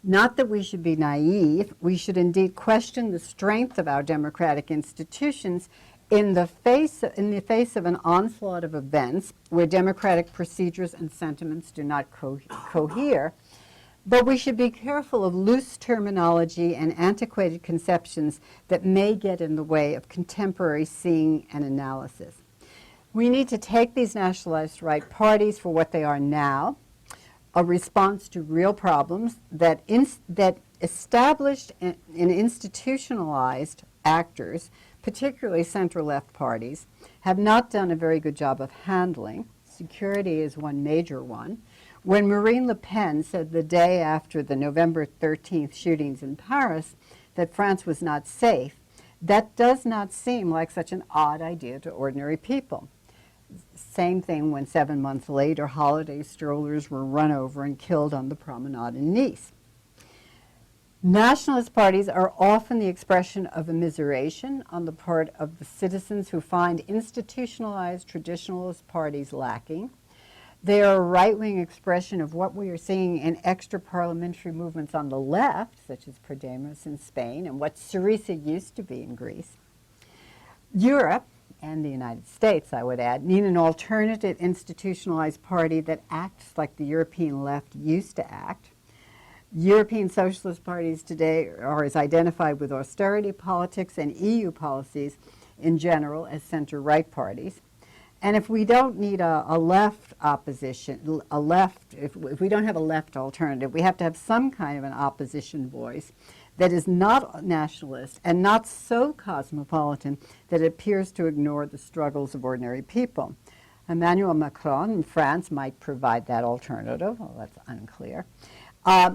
Not that we should be naive, we should indeed question the strength of our democratic institutions in the face of an onslaught of events where democratic procedures and sentiments do not cohere. But we should be careful of loose terminology and antiquated conceptions that may get in the way of contemporary seeing and analysis. We need to take these nationalist right parties for what they are now, a response to real problems that established and institutionalized actors, particularly center-left parties, have not done a very good job of handling. Security is one major one. When Marine Le Pen said the day after the November 13th shootings in Paris that France was not safe, that does not seem like such an odd idea to ordinary people. Same thing when 7 months later holiday strollers were run over and killed on the promenade in Nice. Nationalist parties are often the expression of immiseration on the part of the citizens who find institutionalized traditionalist parties lacking. They are a right-wing expression of what we are seeing in extra-parliamentary movements on the left, such as Podemos in Spain, and what Syriza used to be in Greece. Europe, and the United States, I would add, need an alternative institutionalized party that acts like the European left used to act. European socialist parties today are as identified with austerity politics and EU policies in general as center-right parties. And if we don't need a left opposition, if we don't have a left alternative, we have to have some kind of an opposition voice that is not nationalist and not so cosmopolitan that it appears to ignore the struggles of ordinary people. Emmanuel Macron in France might provide that alternative, well, that's unclear.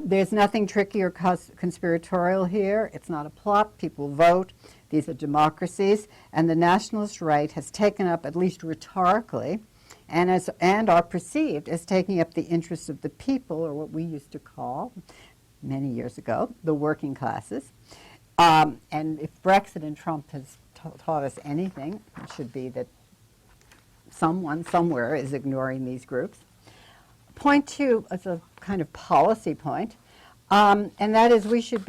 There's nothing tricky or conspiratorial here. It's not a plot. People vote. These are democracies. And the nationalist right has taken up, at least rhetorically, and are perceived as taking up the interests of the people, or what we used to call, many years ago, the working classes. And if Brexit and Trump has taught us anything, it should be that someone somewhere is ignoring these groups. Point two is a kind of policy point, and that is we should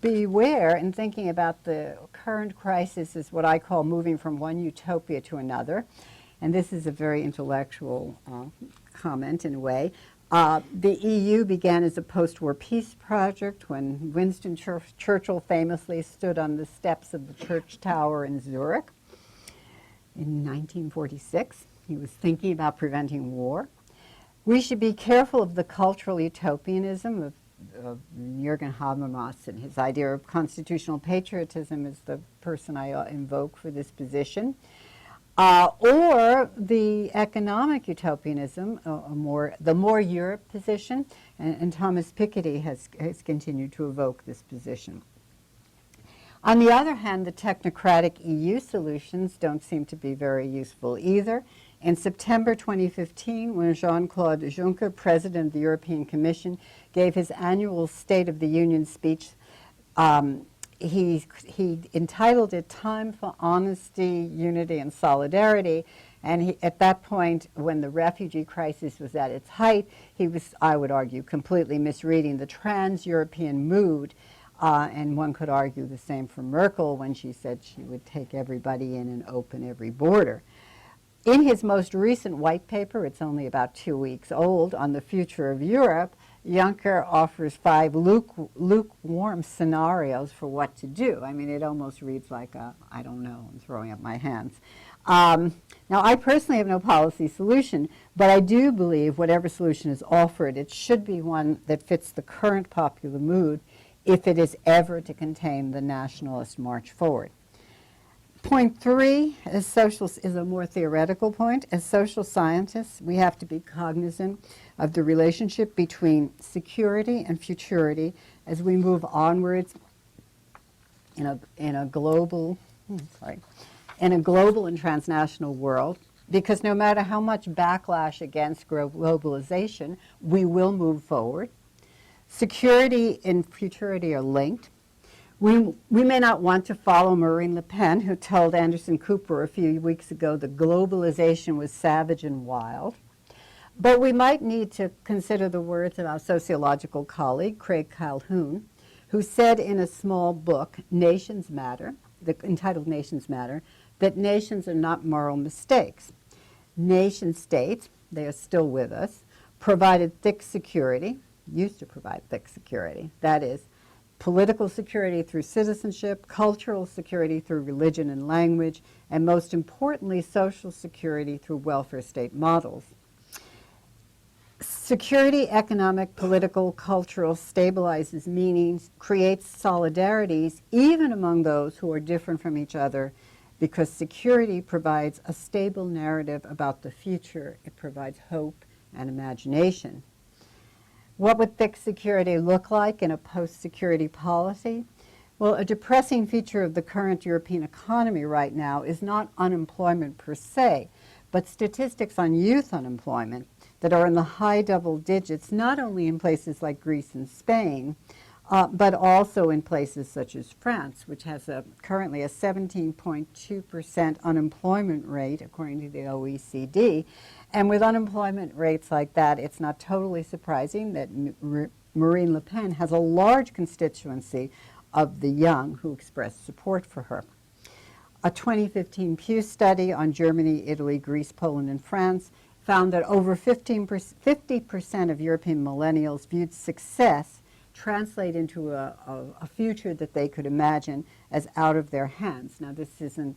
beware in thinking about the current crisis as what I call moving from one utopia to another. And this is a very intellectual comment in a way. The EU began as a post-war peace project when Winston Churchill famously stood on the steps of the church tower in Zurich in 1946. He was thinking about preventing war. We should be careful of the cultural utopianism of Jürgen Habermas, and his idea of constitutional patriotism is the person I invoke for this position. Or the economic utopianism, the more Europe position, and Thomas Piketty has continued to evoke this position. On the other hand, the technocratic EU solutions don't seem to be very useful either. In September 2015, when Jean-Claude Juncker, President of the European Commission, gave his annual State of the Union speech, he entitled it Time for Honesty, Unity, and Solidarity. And at that point, when the refugee crisis was at its height, he was, I would argue, completely misreading the trans-European mood. And one could argue the same for Merkel when she said she would take everybody in and open every border. In his most recent white paper, it's only about 2 weeks old, on the future of Europe, Juncker offers 5 lukewarm scenarios for what to do. I mean, it almost reads like I don't know, I'm throwing up my hands. Now, I personally have no policy solution, but I do believe whatever solution is offered, it should be one that fits the current popular mood if it is ever to contain the nationalist march forward. Point 3 is a more theoretical point. As social scientists, we have to be cognizant of the relationship between security and futurity as we move onwards in a global and transnational world. Because no matter how much backlash against globalization, we will move forward. Security and futurity are linked. We may not want to follow Marine Le Pen, who told Anderson Cooper a few weeks ago that globalization was savage and wild. But we might need to consider the words of our sociological colleague, Craig Calhoun, who said in a small book, Nations Matter, entitled Nations Matter, that nations are not moral mistakes. Nation states, they are still with us, provided thick security, used to provide thick security, that is, political security through citizenship, cultural security through religion and language, and most importantly, social security through welfare state models. Security, economic, political, cultural, stabilizes meanings, creates solidarities even among those who are different from each other, because security provides a stable narrative about the future. It provides hope and imagination. What would thick security look like in a post-security policy? Well, a depressing feature of the current European economy right now is not unemployment per se, but statistics on youth unemployment that are in the high double digits, not only in places like Greece and Spain, but also in places such as France, which has currently a 17.2% unemployment rate, according to the OECD. And with unemployment rates like that, it's not totally surprising that Marine Le Pen has a large constituency of the young who express support for her. A 2015 Pew study on Germany, Italy, Greece, Poland, and France found that over 50% of European millennials viewed success translate into a future that they could imagine as out of their hands. Now, this isn't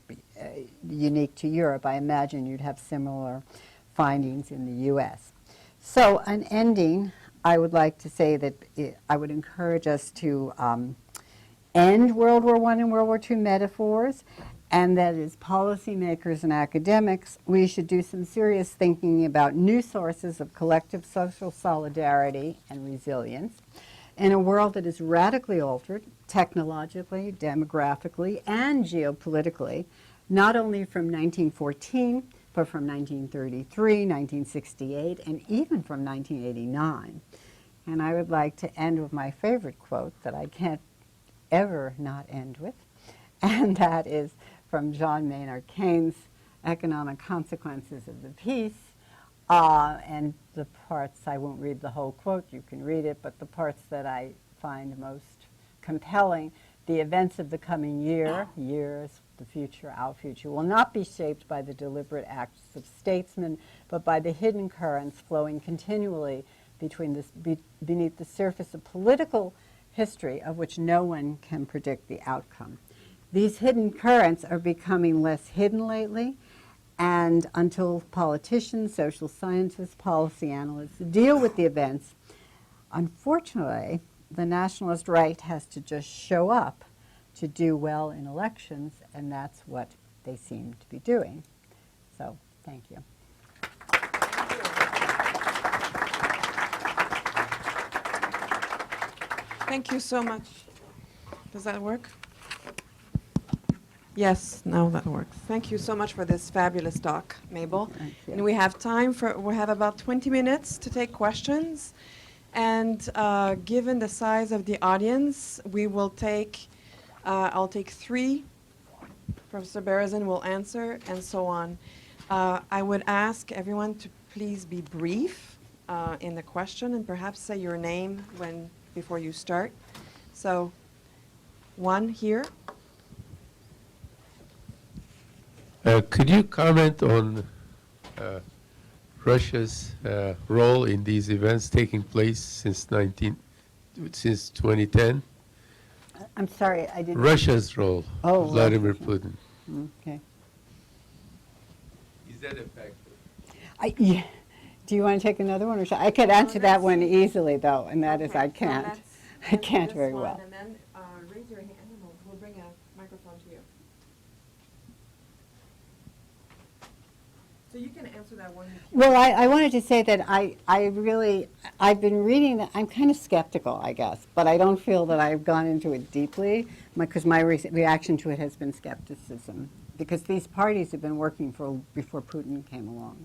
unique to Europe. I imagine you'd have similar findings in the U.S. So, an ending, I would like to say that I would encourage us to end World War I and World War II metaphors, and that as policymakers and academics, we should do some serious thinking about new sources of collective social solidarity and resilience in a world that is radically altered technologically, demographically, and geopolitically, not only from 1914, but from 1933, 1968, and even from 1989. And I would like to end with my favorite quote that I can't ever not end with, and that is from John Maynard Keynes' Economic Consequences of the Peace. And the parts, I won't read the whole quote, you can read it, but the parts that I find most compelling, the events of the coming years, the future, our future, will not be shaped by the deliberate acts of statesmen, but by the hidden currents flowing continually beneath the surface of political history of which no one can predict the outcome. These hidden currents are becoming less hidden lately, and until politicians, social scientists, policy analysts deal with the events, unfortunately, the nationalist right has to just show up to do well in elections, and that's what they seem to be doing. So, thank you. Thank you so much. Does that work? Yes, now that works. Thank you so much for this fabulous talk, Mabel. Thank you. And we have about 20 minutes to take questions. And given the size of the audience, we will take, I'll take 3. Professor Berezin will answer, and so on. I would ask everyone to please be brief in the question, and perhaps say your name before you start. So, 1 here. Could you comment on Russia's role in these events taking place since 2010? I'm sorry, I didn't... Russia's role, Oh, Vladimir Russia. Putin. Okay. Is that a factor? Yeah. Do you want to take another one? Or I could answer that one easily, though, and that is Okay, I so can't. let's I can't this very one, well. And then raise your hand, and we'll bring a microphone to you. So you can answer that one. If you Well, I wanted to say that I've been reading that. I'm kind of skeptical, I guess, but I don't feel that I've gone into it deeply, because my reaction to it has been skepticism, because these parties have been working before Putin came along.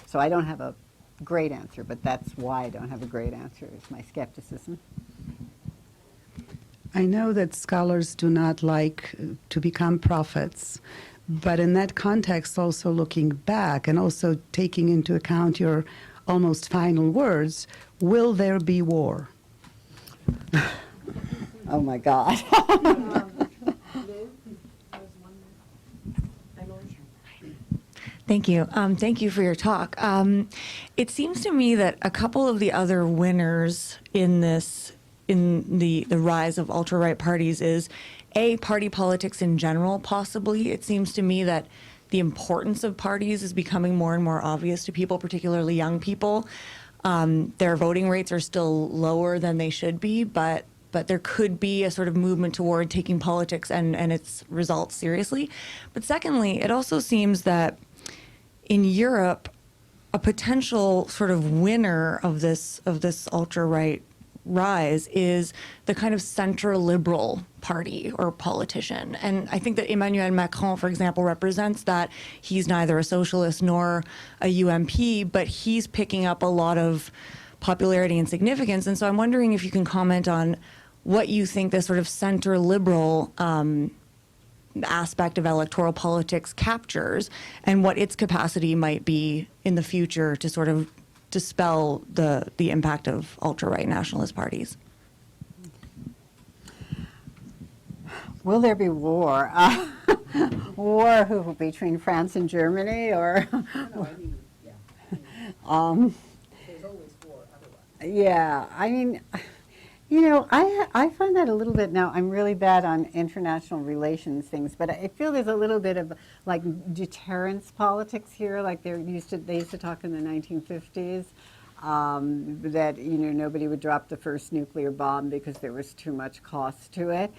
So I don't have a great answer, but that's why I don't have a great answer, is my skepticism. I know that scholars do not like to become prophets, But in that context, also looking back and also taking into account your almost final words, will there be war? Oh my God. Thank you. Thank you for your talk. It seems to me that a couple of the other winners in the rise of ultra-right parties is party politics in general, possibly. It seems to me that the importance of parties is becoming more and more obvious to people, particularly young people. Their voting rates are still lower than they should be, but there could be a sort of movement toward taking politics and its results seriously. But secondly, it also seems that in Europe, a potential sort of winner of this ultra-right rise is the kind of center-liberal party or politician. And I think that Emmanuel Macron, for example, represents that. He's neither a socialist nor a UMP, but he's picking up a lot of popularity and significance. And so I'm wondering if you can comment on what you think this sort of center-liberal aspect of electoral politics captures and what its capacity might be in the future to sort of dispel the impact of ultra-right nationalist parties. Will there be war? War who, between France and Germany, or? There's always war otherwise. Yeah, I mean, you know, I find that a little bit, now I'm really bad on international relations things, but I feel there's a little bit of like deterrence politics here, like they used to talk in the 1950s that, you know, nobody would drop the first nuclear bomb because there was too much cost to it.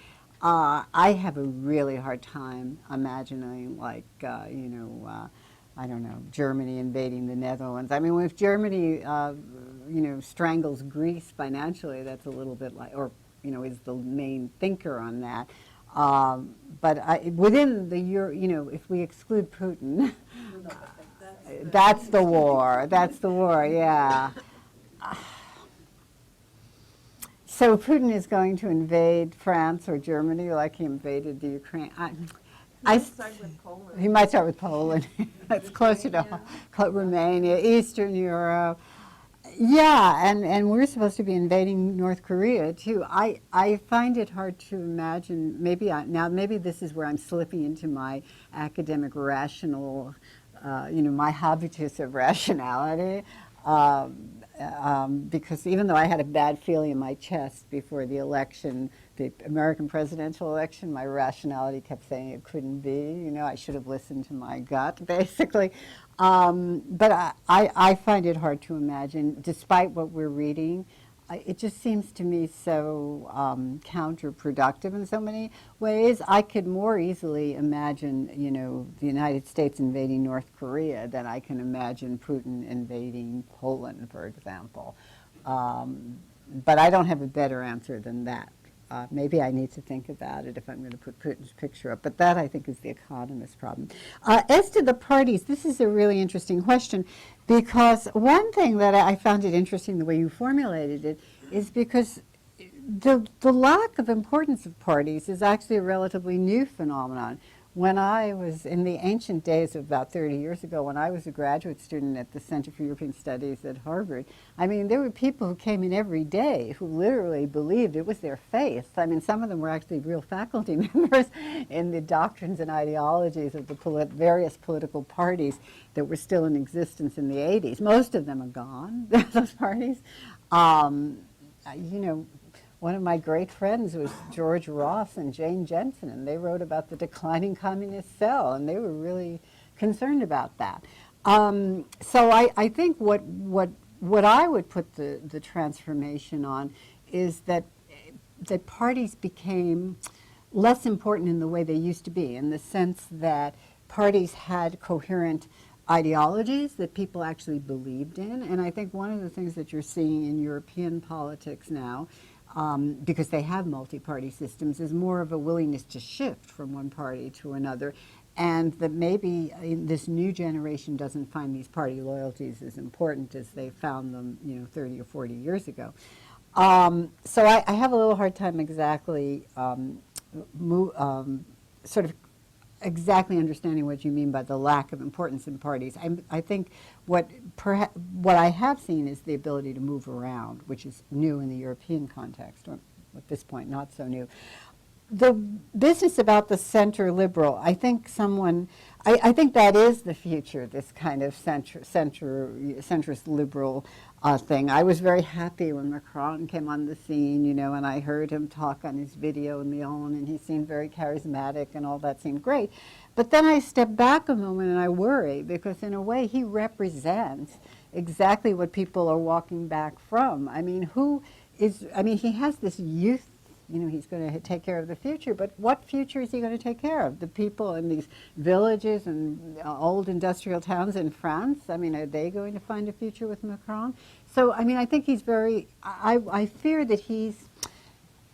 I have a really hard time imagining, like, you know, I don't know, Germany invading the Netherlands. I mean, if Germany, you know, strangles Greece financially, that's a little bit like, or, you know, is the main thinker on that. But within the Euro, you know, if we exclude Putin, that's the war. That's the war, yeah. So Putin is going to invade France or Germany like he invaded the Ukraine. He might start with Poland. It's closer to Romania, Eastern Europe. Yeah, and we're supposed to be invading North Korea too. I find it hard to imagine. Maybe this is where I'm slipping into my academic rational, you know, my habitus of rationality. Because even though I had a bad feeling in my chest before the election, the American presidential election, my rationality kept saying it couldn't be. You know, I should have listened to my gut, basically. But I find it hard to imagine, despite what we're reading. It just seems to me so counterproductive in so many ways. I could more easily imagine, you know, the United States invading North Korea than I can imagine Putin invading Poland, for example. But I don't have a better answer than that. Maybe I need to think about it if I'm going to put Putin's picture up. But that, I think, is the economist problem. As to the parties, this is a really interesting question, because one thing that I found it interesting, the way you formulated it, is because the lack of importance of parties is actually a relatively new phenomenon. When I was in the ancient days of about 30 years ago, when I was a graduate student at the Center for European Studies at Harvard, I mean, there were people who came in every day who literally believed it was their faith. I mean, some of them were actually real faculty members in the doctrines and ideologies of the various political parties that were still in existence in the 80s. Most of them are gone, those parties. You know, one of my great friends was George Ross and Jane Jensen, and they wrote about the declining communist cell, and they were really concerned about that. So I think what I would put the transformation on is that parties became less important in the way they used to be, in the sense that parties had coherent ideologies that people actually believed in. And I think one of the things that you're seeing in European politics now, because they have multi-party systems, is more of a willingness to shift from one party to another, and that maybe this new generation doesn't find these party loyalties as important as they found them, you know, 30 or 40 years ago. So I have a little hard time exactly sort of exactly understanding what you mean by the lack of importance in parties. I think what I have seen is the ability to move around, which is new in the European context, or at this point not so new. The business about the center liberal, I think I think that is the future, this kind of centrist liberal thing. I was very happy when Macron came on the scene, you know, and I heard him talk on his video in Lyon, and he seemed very charismatic, and all that seemed great. But then I step back a moment and I worry, because in a way he represents exactly what people are walking back from. I mean, he has this youth, you know, he's going to take care of the future, but what future is he going to take care of? The people in these villages and old industrial towns in France, I mean, are they going to find a future with Macron? So, I mean, I think he's I fear that he's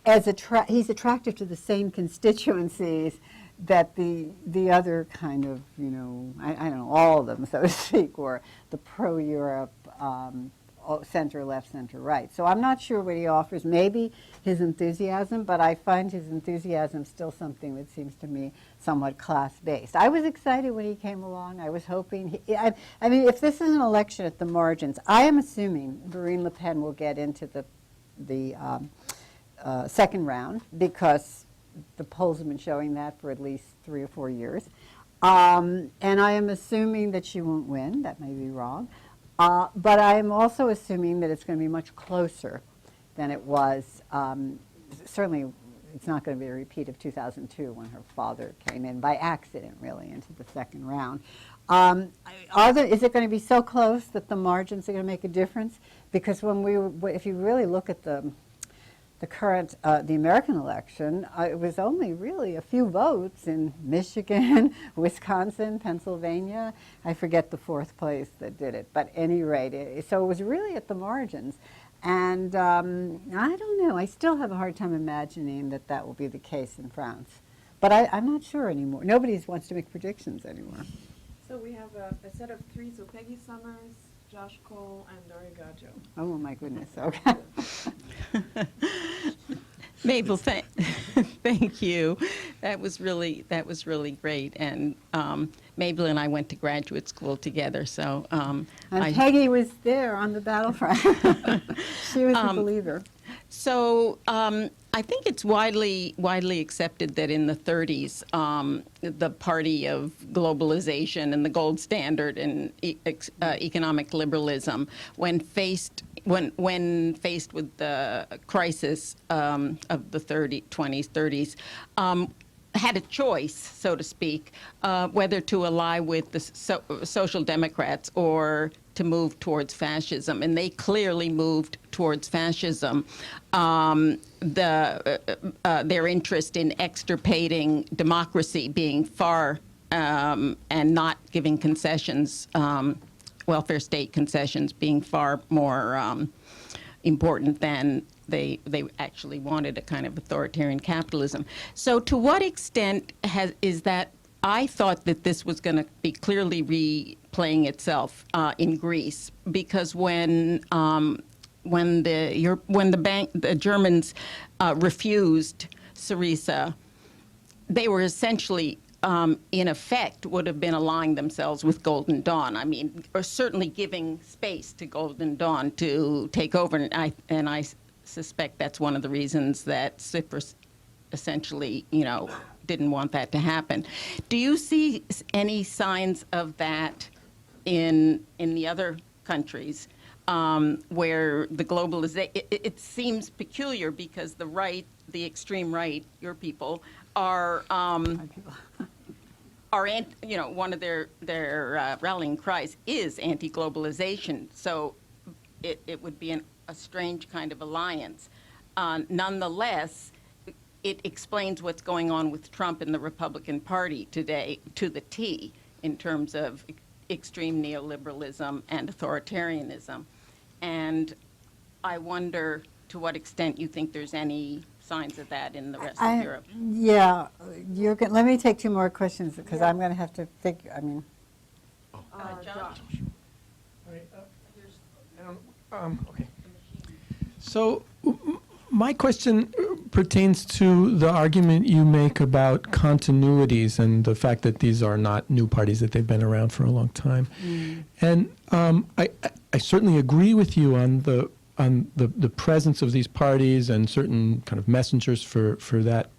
attractive to the same constituencies that the other kind of, you know, I don't know, all of them, so to speak, or the pro-Europe, center left, center right. So I'm not sure what he offers. Maybe his enthusiasm, but I find his enthusiasm still something that seems to me somewhat class-based. I was excited when he came along. I was hoping, I mean, if this is an election at the margins, I am assuming Marine Le Pen will get into the second round, because the polls have been showing that for at least 3 or 4 years. And I am assuming that she won't win. That may be wrong. But I'm also assuming that it's going to be much closer than it was. Certainly, it's not going to be a repeat of 2002 when her father came in by accident, really, into the second round. Is it going to be so close that the margins are going to make a difference? Because if you really look at the current, the American election, it was only really a few votes in Michigan, Wisconsin, Pennsylvania. I forget the fourth place that did it, but at any rate, so it was really at the margins. And I don't know, I still have a hard time imagining that will be the case in France. But I'm not sure anymore. Nobody wants to make predictions anymore. So we have a set of 3, so Peggy Summers, Josh Cole, and Dori Gaggio. Oh my goodness, okay. Mabel, thank you. That was really great. And Mabel and I went to graduate school together, so And Peggy was there on the battlefront. She was a believer. So I think it's widely accepted that in the 30s, the party of globalization and the gold standard and economic liberalism, when faced with the crisis of the 20s, 30s, had a choice, so to speak, whether to ally with the Social Democrats or to move towards fascism, and they clearly moved towards fascism. Their interest in extirpating democracy being far and not giving concessions, welfare state concessions being far more important than they actually wanted a kind of authoritarian capitalism. So to what extent is that? I thought that this was going to be clearly replaying itself in Greece, because when the Germans refused Syriza, they were essentially, in effect, would have been allying themselves with Golden Dawn. I mean, or certainly giving space to Golden Dawn to take over, and I suspect that's one of the reasons that Cyprus essentially, didn't want that to happen. Do you see any signs of that in the other countries where the globalization? It seems peculiar because the right, the extreme right, your people are one of their rallying cries is anti-globalization. So it would be a strange kind of alliance. Nonetheless, it explains what's going on with Trump and the Republican Party today to the T in terms of extreme neoliberalism and authoritarianism. And I wonder to what extent you think there's any signs of that in the rest of Europe. Yeah, let me take 2 more questions, because I'm going to have to think, Josh? Okay. So my question pertains to the argument you make about continuities and the fact that these are not new parties, that they've been around for a long time. And I certainly agree with you on the presence of these parties and certain kind of messengers for that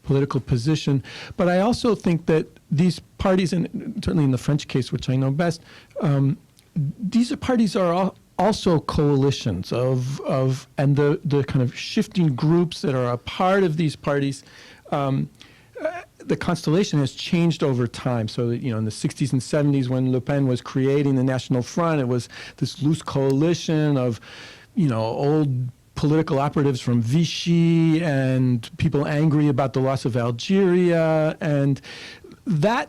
political position. But I also think that these parties, and certainly in the French case, which I know best, these parties are also coalitions and the kind of shifting groups that are a part of these parties. The constellation has changed over time. So, in the 60s and 70s, when Le Pen was creating the National Front, it was this loose coalition of, old political operatives from Vichy and people angry about the loss of Algeria. And that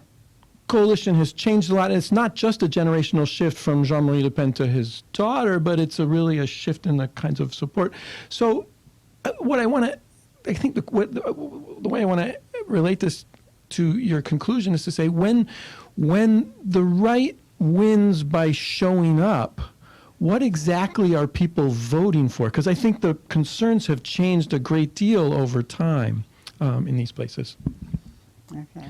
coalition has changed a lot. And it's not just a generational shift from Jean-Marie Le Pen to his daughter, but it's really a shift in the kinds of support. So what I want to, I think the way I want to relate this to your conclusion is to say when the right wins by showing up, what exactly are people voting for? Because I think the concerns have changed a great deal over time in these places. Okay.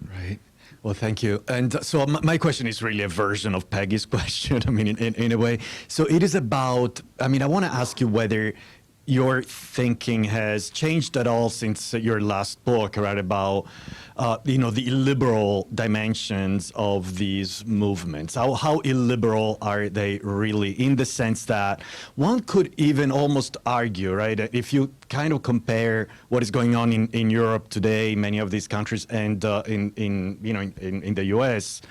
Right. Well, thank you. And so my question is really a version of Peggy's question, I mean, in a way. So it is about, I want to ask you whether your thinking has changed at all since your last book, right, about, the illiberal dimensions of these movements. How illiberal are they really, in the sense that one could even almost argue, right, if you kind of compare what is going on in Europe today, many of these countries, and in the U.S.,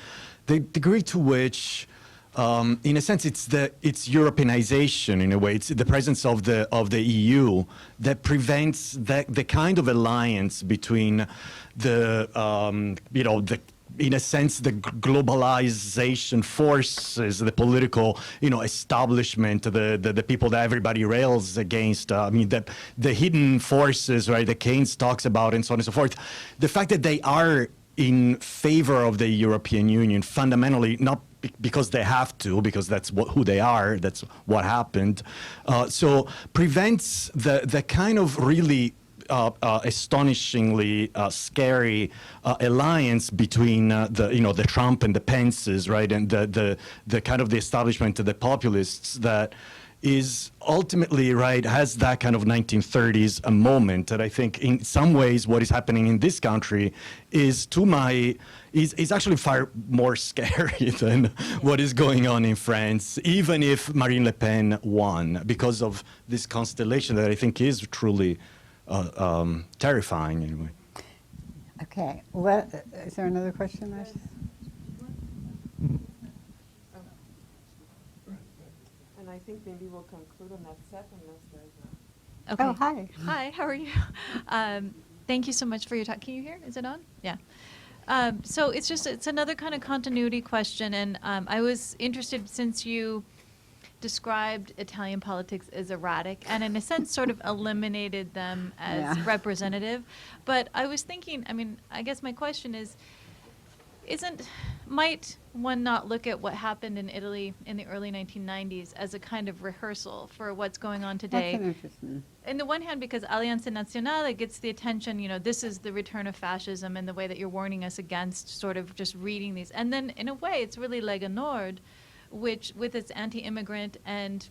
the degree to which in a sense, it's Europeanization in a way. It's the presence of the EU that prevents the kind of alliance between in a sense, the globalization forces, the political, establishment, the people that everybody rails against. The hidden forces, right? That Keynes talks about, and so on and so forth. The fact that they are in favor of the European Union, fundamentally, not because they have to, because that's who they are, that's what happened. So prevents the kind of really astonishingly scary alliance between the Trump and the Pences, right, and the kind of the establishment of the populists that is ultimately, right, has that kind of 1930s a moment that I think in some ways what is happening in this country is is actually far more scary than what is going on in France, even if Marine Le Pen won, because of this constellation that I think is truly terrifying anyway. Okay. Is there another question? And I think maybe we'll conclude on that set unless there's a... Okay. Oh, hi. Hi, how are you? Thank you so much for your talk. Can you hear? Is it on? Yeah. So it's another kind of continuity question, and I was interested, since you described Italian politics as erratic and in a sense sort of eliminated them as representative. But I was thinking, I guess my question is, might one not look at what happened in Italy in the early 1990s as a kind of rehearsal for what's going on today? That's an interesting. On the one hand, because Alleanza Nazionale gets the attention, this is the return of fascism and the way that you're warning us against sort of just reading these. And then in a way, it's really Lega Nord, which with its anti-immigrant and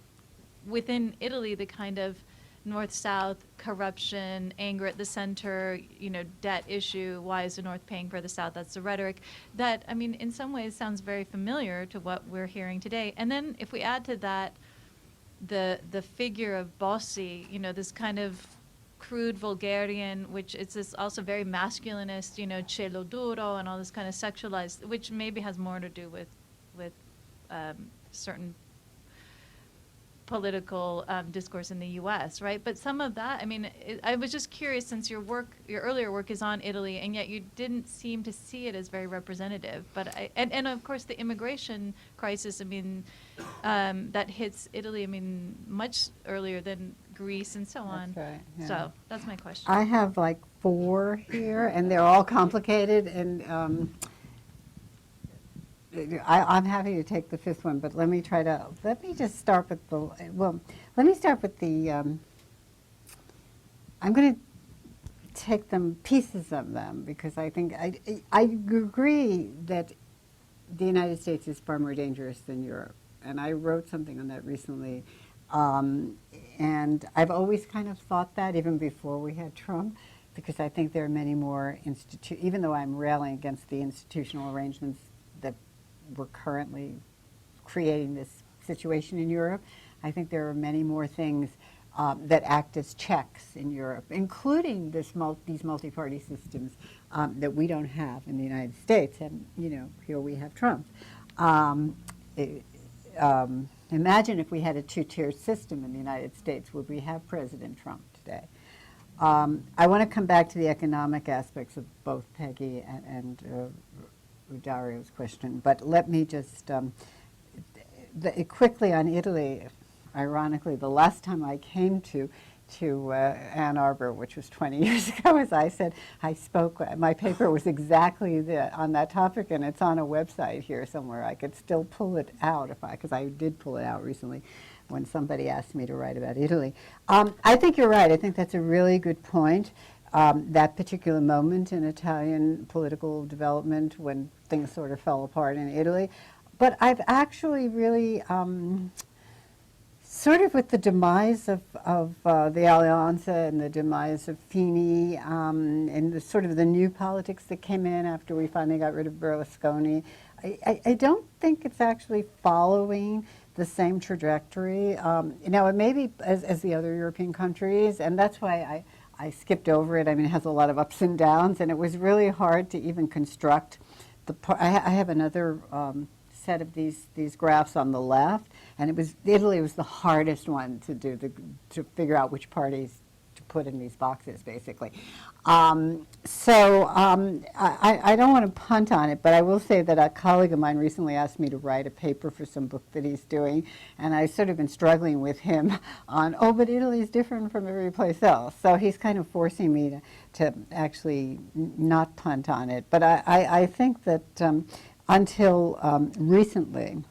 within Italy, the kind of North-South corruption, anger at the center, debt issue. Why is the North paying for the South? That's the rhetoric. That, in some ways sounds very familiar to what we're hearing today. And then if we add to that the figure of Bossi, this kind of crude vulgarian, which is this also very masculinist, cielo duro and all this kind of sexualized, which maybe has more to do with certain political discourse in the U.S., right? But some of that, I was just curious, since your earlier work is on Italy, and yet you didn't seem to see it as very representative. But and of course the immigration crisis, that hits Italy, much earlier than Greece and so on. That's right. Yeah. So that's my question. I have like 4 here, and they're all complicated, and I'm happy to take the 5th one, but let me just start with let me start with the I'm going to take them, pieces of them, because I think I agree that the United States is far more dangerous than Europe. And I wrote something on that recently. And I've always kind of thought that, even before we had Trump, because I think there are many more even though I'm railing against the institutional arrangements that we're currently creating this situation in Europe, I think there are many more things that act as checks in Europe, including these multi-party systems that we don't have in the United States. And, you know, here we have Trump. Imagine if we had a two-tier system in the United States, would we have President Trump today? I want to come back to the economic aspects of both Peggy and Dario's question, but let me just quickly on Italy. Ironically, the last time I came to Ann Arbor, which was 20 years ago, as I said, I spoke, my paper was exactly on that topic, and it's on a website here somewhere. I could still pull it out because I did pull it out recently when somebody asked me to write about Italy. I think you're right. I think that's a really good point. That particular moment in Italian political development when things sort of fell apart in Italy. But I've actually really sort of with the demise of the Alleanza and the demise of Fini and the sort of the new politics that came in after we finally got rid of Berlusconi, I don't think it's actually following the same trajectory. Now, it may be as the other European countries, and that's why I skipped over it. I mean, it has a lot of ups and downs, and it was really hard to even construct I have another set of these graphs on the left, and Italy was the hardest one to do to figure out which parties to put in these boxes, basically. I don't want to punt on it, but I will say that a colleague of mine recently asked me to write a paper for some book that he's doing, and I've sort of been struggling with him on, but Italy is different from every place else. So he's kind of forcing me to actually not punt on it. But I think that until recently,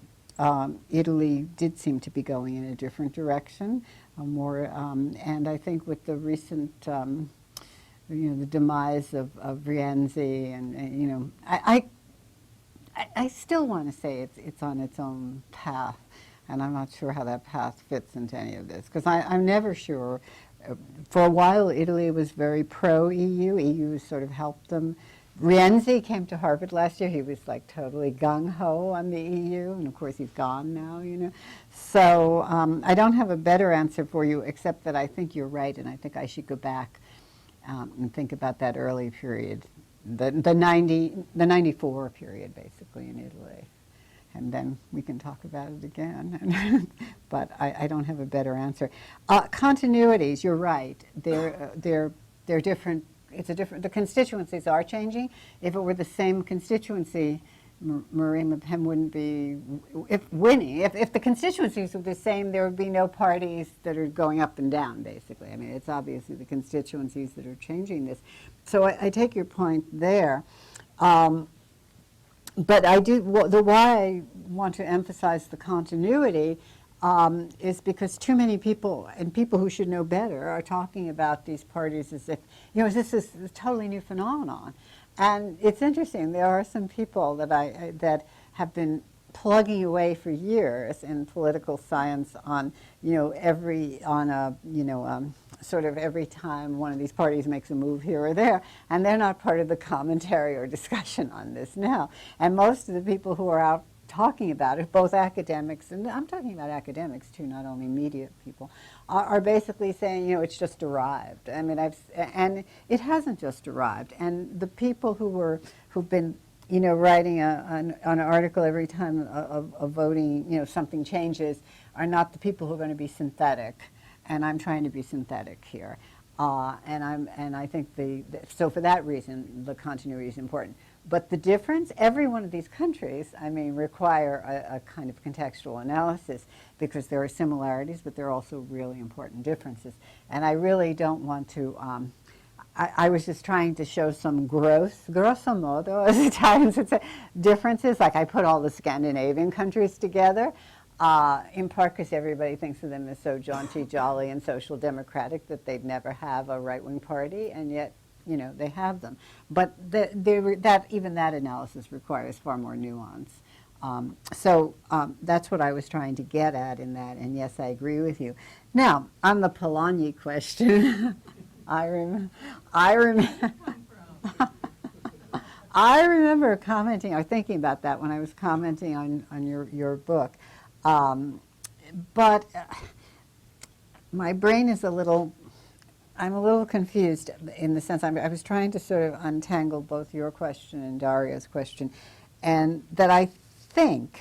Italy did seem to be going in a different direction, and I think with the recent, the demise of Rienzi, and I still want to say it's on its own path, and I'm not sure how that path fits into any of this, because I'm never sure. For a while, Italy was very pro-EU. EU sort of helped them. Rienzi came to Harvard last year. He was like totally gung-ho on the EU, and of course he's gone now, So I don't have a better answer for you, except that I think you're right, and I think I should go back and think about that early period, the 94 period, basically, in Italy. And then we can talk about it again. But I don't have a better answer. Continuities, you're right. They're different. The constituencies are changing. If it were the same constituency, Marine Le Pen wouldn't be winning. If the constituencies were the same, there would be no parties that are going up and down, basically. I mean, it's obviously the constituencies that are changing this. So I take your point there. But why I want to emphasize the continuity is because too many people, and people who should know better, are talking about these parties as if, this is a totally new phenomenon. And it's interesting, there are some people that have been plugging away for years in political science on, sort of every time one of these parties makes a move here or there, and they're not part of the commentary or discussion on this now. And most of the people who are out talking about it, both academics, and I'm talking about academics too, not only media people, are basically saying, it's just arrived. I mean, and it hasn't just arrived. And the people who've been, writing an article every time of voting, something changes, are not the people who are going to be synthetic. And I'm trying to be synthetic here. And I think so for that reason, the continuity is important. But the difference, every one of these countries, require a kind of contextual analysis, because there are similarities, but there are also really important differences. And I really don't want to, I was just trying to show some grosso modo, as Italians would say, differences. Like I put all the Scandinavian countries together. in part because everybody thinks of them as so jaunty, jolly, and social democratic that they'd never have a right-wing party, and yet, you know, they have them. But even that analysis requires far more nuance. So that's what I was trying to get at in that, and yes, I agree with you. Now, on the Polanyi question, I remember commenting or thinking about that when I was commenting on your book. But my brain is I'm a little confused in the sense I was trying to sort of untangle both your question and Daria's question, and that I think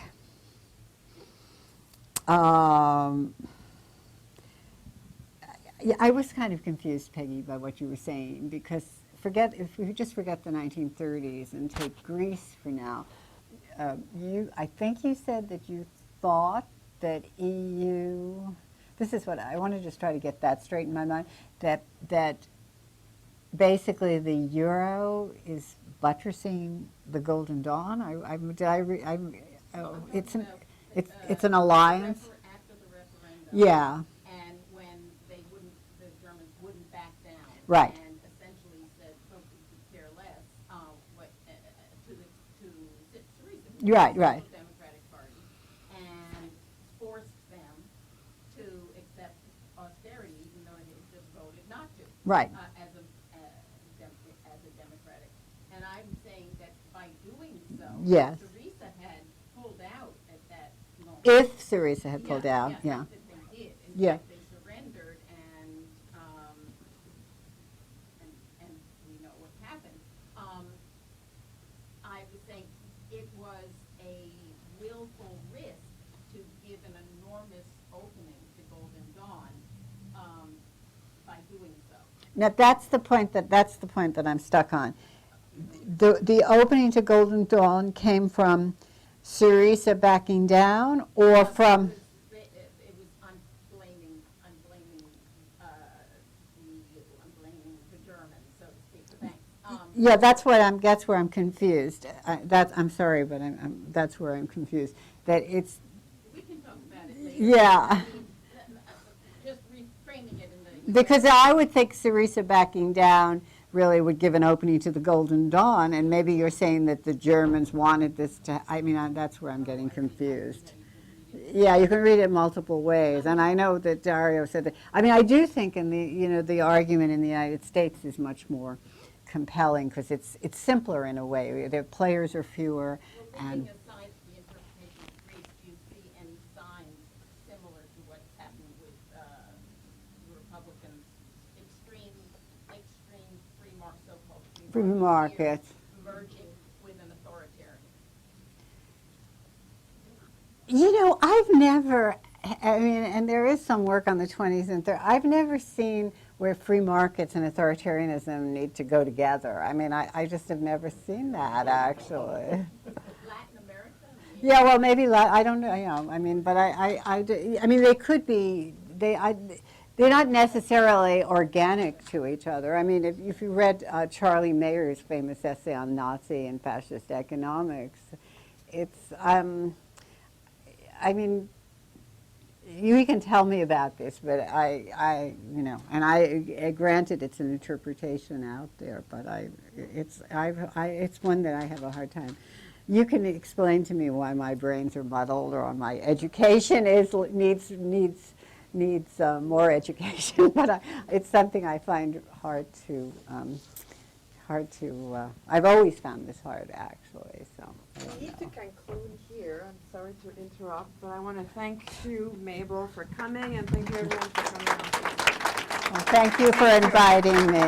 yeah, I was kind of confused, Peggy, by what you were saying, because if we just forget the 1930s and take Greece for now, I think you said that you thought that EU, this is what I want to just try to get that straight in my mind, that basically the euro is buttressing the Golden Dawn. It's an alliance. After the referendum. Yeah. And when the Germans wouldn't back down. Right. And essentially said, folks could care less to Syriza. Right, right. Democratic Party, and forced them to accept austerity, even though they just voted not to. Right. As a Democratic. And I'm saying that by doing so, Yes. Syriza had pulled out at that moment. If Syriza had pulled out, yeah. Not that they did. In Yeah. fact, they surrendered, and we know what happened. I was saying it was a willful risk to give an enormous opening to Golden Dawn by doing so. Now that's the point that I'm stuck on. The opening to Golden Dawn came from Syriza backing down, or from It was I'm blaming the Germans, so to speak, the banks. yeah. That's where I'm confused. I'm sorry, but that's where I'm confused. That it's We can talk about it later. yeah. Just reframing it in the. Because I would think Syriza backing down really would give an opening to the Golden Dawn, and maybe you're saying that the Germans wanted this to, that's where I'm getting confused. Yeah, you can read it multiple ways, and I know that Dario said that. I do think the argument in the United States is much more compelling because it's simpler in a way. The players are fewer, and Leaving aside the interpretation of Greece, do you see any signs similar to what's happening with Republicans, extreme so-called free markets. merging with an authoritarian? I've never, and there is some work on the 20s and 30s, I've never seen where free markets and authoritarianism need to go together. I just have never seen that, actually. Latin America? Yeah, well, maybe, I don't know, but they could be, they're not necessarily organic to each other. If you read Charlie Mayer's famous essay on Nazi and fascist economics, it's, you can tell me about this, but granted it's an interpretation out there, but it's one that I have a hard time. You can explain to me why my brains are muddled or my education needs more education, but it's something I find hard to. I've always found this hard, actually. So. We need to conclude here. I'm sorry to interrupt, but I want to thank you, Mabel, for coming, and thank you everyone for coming. Well, thank you for inviting me.